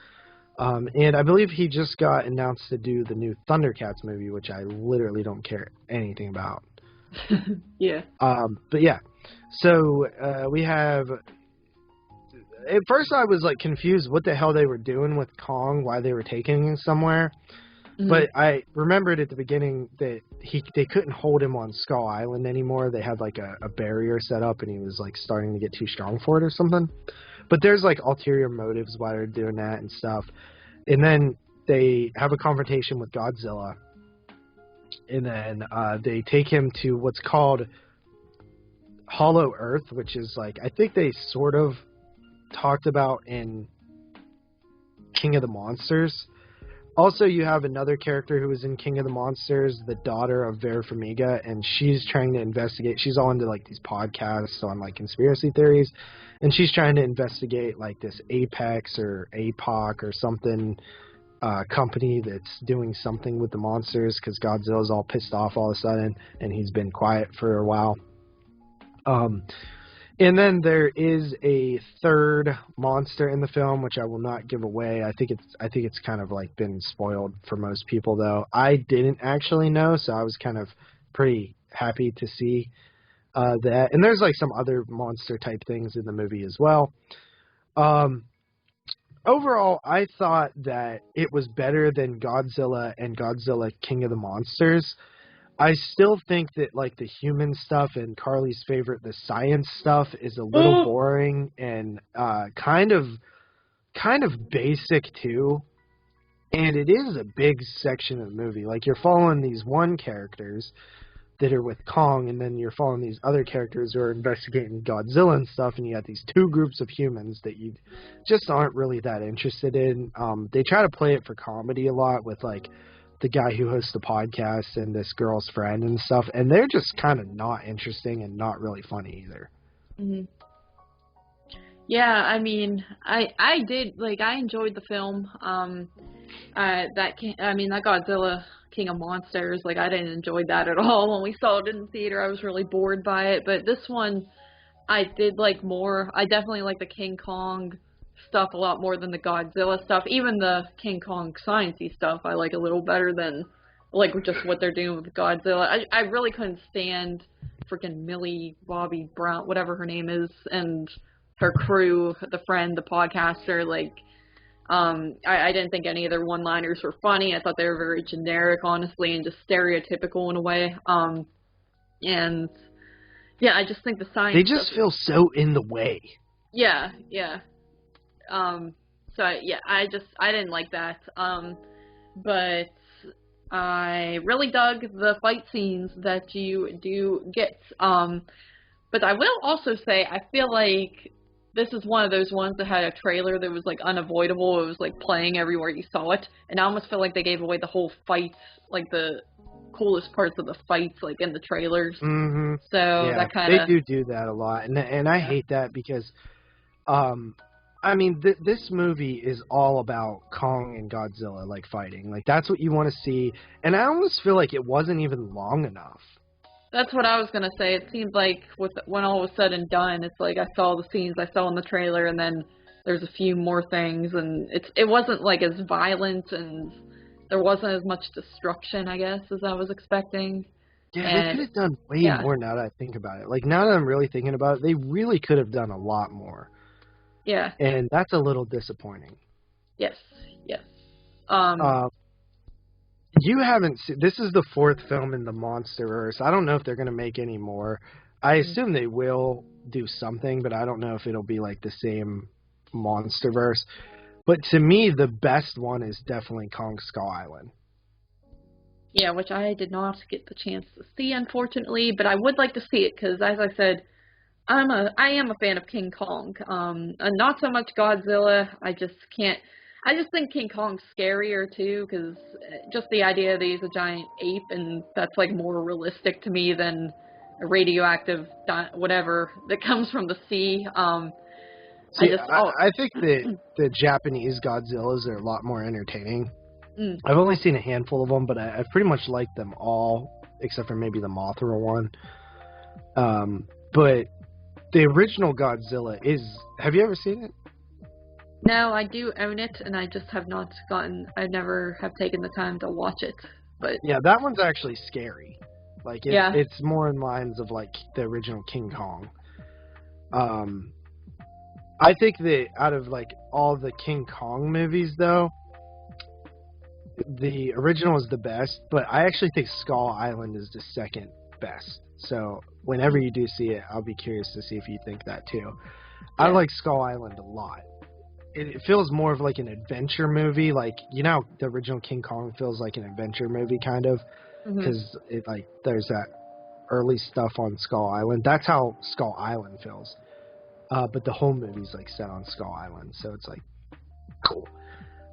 And I believe he just got announced to do the new Thundercats movie, which I literally don't care anything about. Yeah. But yeah, so we have. At first, I was like confused what the hell they were doing with Kong, why they were taking him somewhere. But I remembered at the beginning that they couldn't hold him on Skull Island anymore. They had like a barrier set up, and he was like starting to get too strong for it or something. But there's like ulterior motives why they're doing that and stuff. And then they have a confrontation with Godzilla. And then they take him to what's called Hollow Earth, which is like, I think they sort of talked about in King of the Monsters. Also, you have another character who was in King of the Monsters, the daughter of Vera Farmiga, and she's trying to investigate. She's all into like these podcasts on like conspiracy theories, and she's trying to investigate like this Apex or APOC or something company that's doing something with the monsters because Godzilla's all pissed off all of a sudden, and he's been quiet for a while. And then there is a third monster in the film, which I will not give away. I think it's kind of like been spoiled for most people, though. I didn't actually know, so I was kind of pretty happy to see that. And there's like some other monster type things in the movie as well. overall, I thought that it was better than Godzilla and Godzilla King of the Monsters. I still think that like the human stuff and Carly's favorite, the science stuff, is a little boring and kind of basic too. And it is a big section of the movie. Like you're following these one characters that are with Kong, and then you're following these other characters who are investigating Godzilla and stuff, and you have these two groups of humans that you just aren't really that interested in. They try to play it for comedy a lot with like the guy who hosts the podcast and this girl's friend and stuff, and they're just kind of not interesting and not really funny either. Mm-hmm. Yeah, I mean, I did, like, I enjoyed the film. That Godzilla King of Monsters, like, I didn't enjoy that at all. When we saw it in the theater, I was really bored by it. But this one, I did like more. I definitely like the King Kong stuff a lot more than the Godzilla stuff. Even the King Kong science-y stuff I like a little better than, like, just what they're doing with Godzilla. I really couldn't stand freaking Millie Bobby Brown, whatever her name is, and her crew, the friend, the podcaster. Like, I didn't think any of their one-liners were funny. I thought they were very generic, honestly, and just stereotypical in a way. And yeah, I just think the science. They just feel so in the way. Yeah, yeah. Yeah, I didn't like that. But I really dug the fight scenes that you do get. But I will also say, I feel like this is one of those ones that had a trailer that was, like, unavoidable. It was, like, playing everywhere you saw it. And I almost feel like they gave away the whole fight, like, the coolest parts of the fights, like, in the trailers. Mm-hmm. So yeah, that kind of... They do that a lot. And I hate that because, I mean, this movie is all about Kong and Godzilla, like, fighting. Like, that's what you want to see. And I almost feel like it wasn't even long enough. That's what I was going to say. It seemed like when all was said and done, it's like I saw the scenes I saw in the trailer, and then there's a few more things, and it wasn't, like, as violent, and there wasn't as much destruction, I guess, as I was expecting. Yeah, they could have done way more now that I think about it. Like, now that I'm really thinking about it, they really could have done a lot more. Yeah. And that's a little disappointing. Yes, yes. You haven't seen... This is the fourth film in the monsterverse. I don't know if they're going to make any more. I assume they will do something, but I don't know if it'll be like the same monsterverse. But to me, the best one is definitely Kong Skull Island. Yeah, which I did not get the chance to see, unfortunately, but I would like to see it because, as I said, I am a fan of King Kong. Not so much Godzilla. I just think King Kong's scarier, too, because just the idea that he's a giant ape, and that's, like, more realistic to me than a radioactive whatever that comes from the sea. I think that the Japanese Godzillas are a lot more entertaining. I've only seen a handful of them, but I've pretty much liked them all, except for maybe the Mothra one. But the original Godzilla is... Have you ever seen it? No, I do own it, and I just have not I never have taken the time to watch it. But yeah, that one's actually scary. Like, it's more in lines of, like, the original King Kong. I think that out of, like, all the King Kong movies, though, the original is the best, but I actually think Skull Island is the second best. So whenever you do see it, I'll be curious to see if you think that, too. Yeah. I like Skull Island a lot. It feels more of like an adventure movie, like, you know, the original King Kong feels like an adventure movie, kind of, because there's that early stuff on Skull Island. That's how Skull Island feels, but the whole movie's like set on Skull Island, so it's like cool.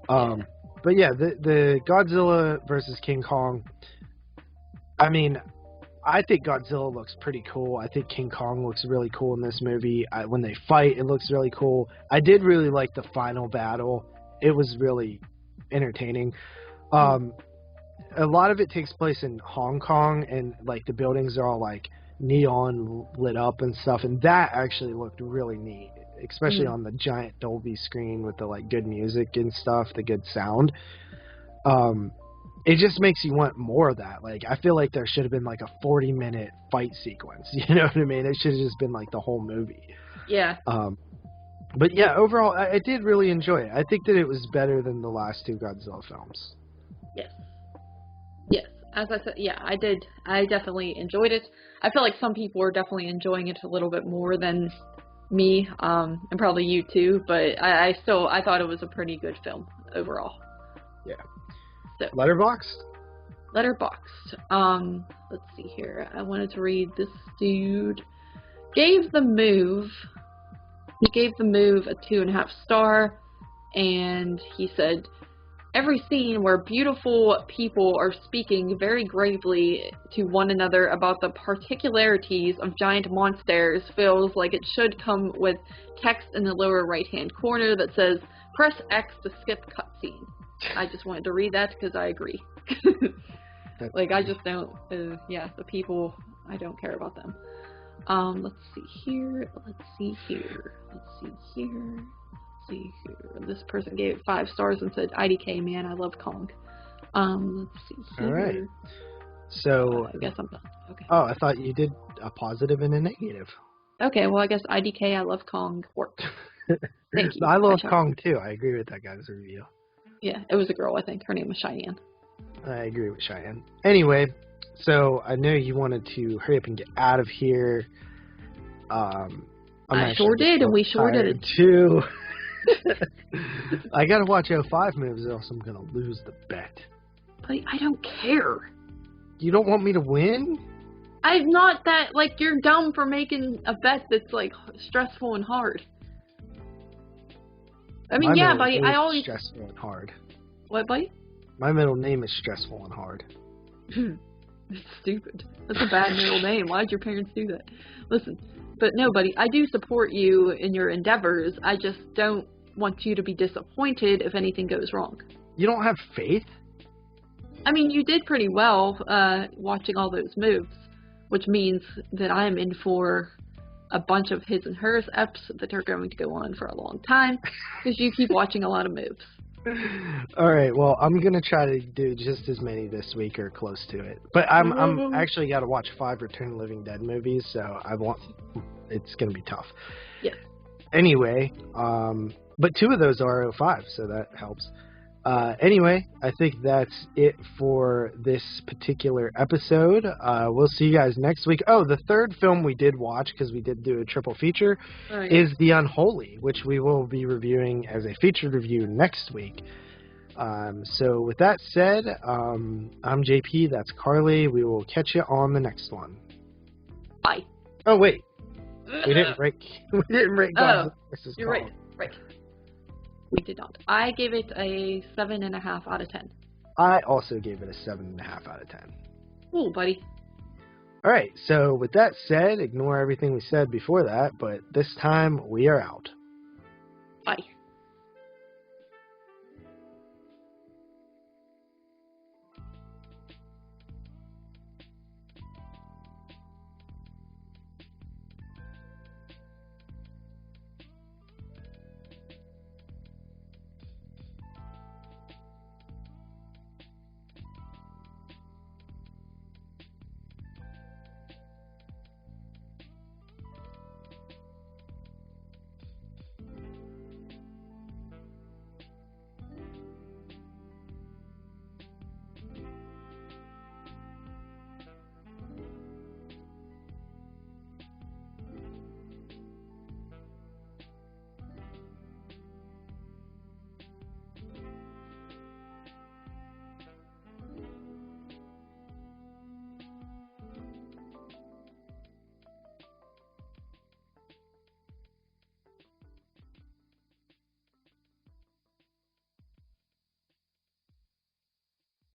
But yeah, the Godzilla versus King Kong. I mean, I think Godzilla looks pretty cool. I think King Kong looks really cool in this movie. When they fight, it looks really cool. I did really like the final battle. It was really entertaining. A lot of it takes place in Hong Kong, and like the buildings are all like neon lit up and stuff, and that actually looked really neat, especially on the giant Dolby screen with the like good music and stuff, the good sound. It just makes you want more of that. Like, I feel like there should have been like a 40-minute fight sequence. You know what I mean? It should have just been like the whole movie. Yeah. But yeah, overall, I did really enjoy it. I think that it was better than the last two Godzilla films. Yes. Yes. As I said, yeah, I did. I definitely enjoyed it. I feel like some people are definitely enjoying it a little bit more than me, and probably you too, but I thought it was a pretty good film overall. Yeah. So, Letterboxd? Letterboxd. Let's see here. I wanted to read this dude. He gave the move a 2.5 star, and he said, every scene where beautiful people are speaking very gravely to one another about the particularities of giant monsters feels like it should come with text in the lower right-hand corner that says, press X to skip cutscene. I just wanted to read that because I agree. Like, I just don't, yeah, the people, I don't care about them. Let's see here. This person gave it 5 stars and said, IDK, man, I love Kong. Let's see here. All right. So, I guess I'm done. Okay. Oh, I thought you did a positive and a negative. Okay, well, I guess IDK, I love Kong worked. Thank you. I love Kong, too. I agree with that guy's review. Yeah, it was a girl, I think. Her name was Cheyenne. I agree with Cheyenne. Anyway, so I know you wanted to hurry up and get out of here. I sure did, and we sure did it. Too. I gotta watch 05 movies or else I'm gonna lose the bet. But I don't care. You don't want me to win? I'm not that, like, you're dumb for making a bet that's, like, stressful and hard. I mean, yeah, buddy, I always... stressful and hard. What, buddy? My middle name is Stressful and Hard. It's stupid. That's a bad middle name. Why'd your parents do that? Listen, but no, buddy, I do support you in your endeavors. I just don't want you to be disappointed if anything goes wrong. You don't have faith? I mean, you did pretty well watching all those moves, which means that I'm in for a bunch of his and hers eps that are going to go on for a long time because you keep watching a lot of moves. Alright, well, I'm going to try to do just as many this week or close to it. But I'm actually got to watch 5 Return of the Living Dead movies, so it's going to be tough. Yeah. Anyway, but 2 of those are 05, so that helps. Anyway, I think that's it for this particular episode. We'll see you guys next week. Oh, the third film we did watch, because we did do a triple feature, is The Unholy, which we will be reviewing as a featured review next week. So with that said, I'm JP, that's Carly. We will catch you on the next one. Bye. Oh, wait. We didn't break Godzilla vs. You're Kong. right. We did not. I gave it a 7.5 out of 10. I also gave it a 7.5 out of 10. Cool, buddy. Alright, so with that said, ignore everything we said before that, but this time we are out. Bye.